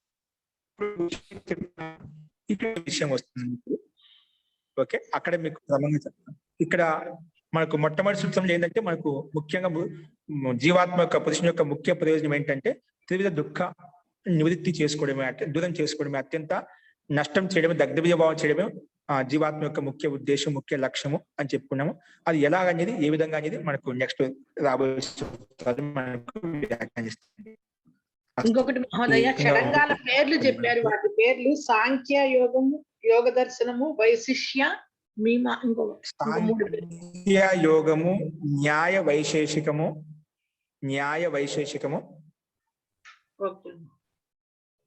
ఇక్కడ విషయం వస్తుంది. ఓకే, అక్కడ మీకు క్రమంగా చెప్తాను. ఇక్కడ మనకు మొట్టమొదటి సూత్రంలో ఏంటంటే, మనకు ముఖ్యంగా జీవాత్మ యొక్క పురుషుని యొక్క ముఖ్య ప్రయోజనం ఏంటంటే త్రివిధ దుఃఖ నివృత్తి చేసుకోవడమే, దూరం చేసుకోవడమే, అత్యంత నష్టం చేయడమే, దగ్ధబీజ భావం చేయడమే జీవాత్మ యొక్క ముఖ్య ఉద్దేశం, ముఖ్య లక్ష్యము అని చెప్పుకున్నాము. అది ఎలాగనేది, ఏ విధంగా అనేది మనకు నెక్స్ట్ రాబోయే మనకు వ్యాఖ్యానిస్తుంది. ఇంకొకటి మహోదయ, షడంగాల పేర్లు చెప్పారు. వాటి పేర్లు సాంఖ్య యోగము, యోగ దర్శనము, వైశిష్య, మీమా, సాంఖ్య యోగము, న్యాయ వైశేషికము,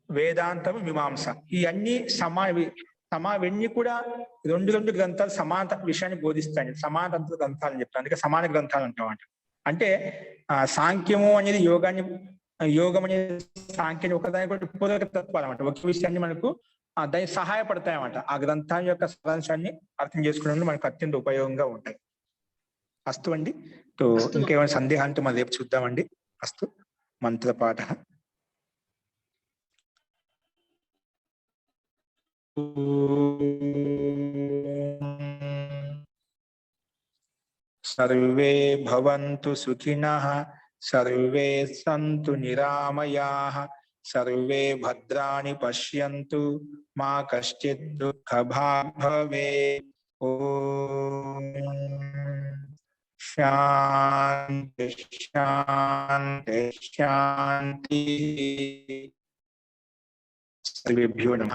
వేదాంతము, మీమాంస. ఈ అన్ని ఇవన్నీ కూడా రెండు గ్రంథాలు సమాన విషయాన్ని బోధిస్తాయి. సమానతంత్ర గ్రంథాలు అని చెప్తాను. అందుకే సమాన గ్రంథాలు అంటామంట. అంటే సాంఖ్యము అనేది యోగం అనేది సాంఖ్యం ఒకదాని కూడా పూర్వక తత్వాలు అన్నమాట. ఒక విషయాన్ని మనకు దానికి సహాయపడతాయన్నమాట. ఆ గ్రంథాల యొక్క సారాంశాన్ని అర్థం చేసుకోవడంలో మనకు అత్యంత ఉపయోగంగా ఉంటాయి. అస్తు అండి. ఇంకేమైనా సందేహాలతో మనం రేపు చూద్దామండి. అస్తు. మంత్రపాఠ. సర్వే భవంతు సుఖినః, సర్వే సంతు నిరామయాః, సర్వే భద్రాణి పశ్యంతు, మా కశ్చిత్ దుఃఖభాగ్ భవేత్. ఓం శాంతి శాంతి శాంతి. సర్వేభ్యో నమః.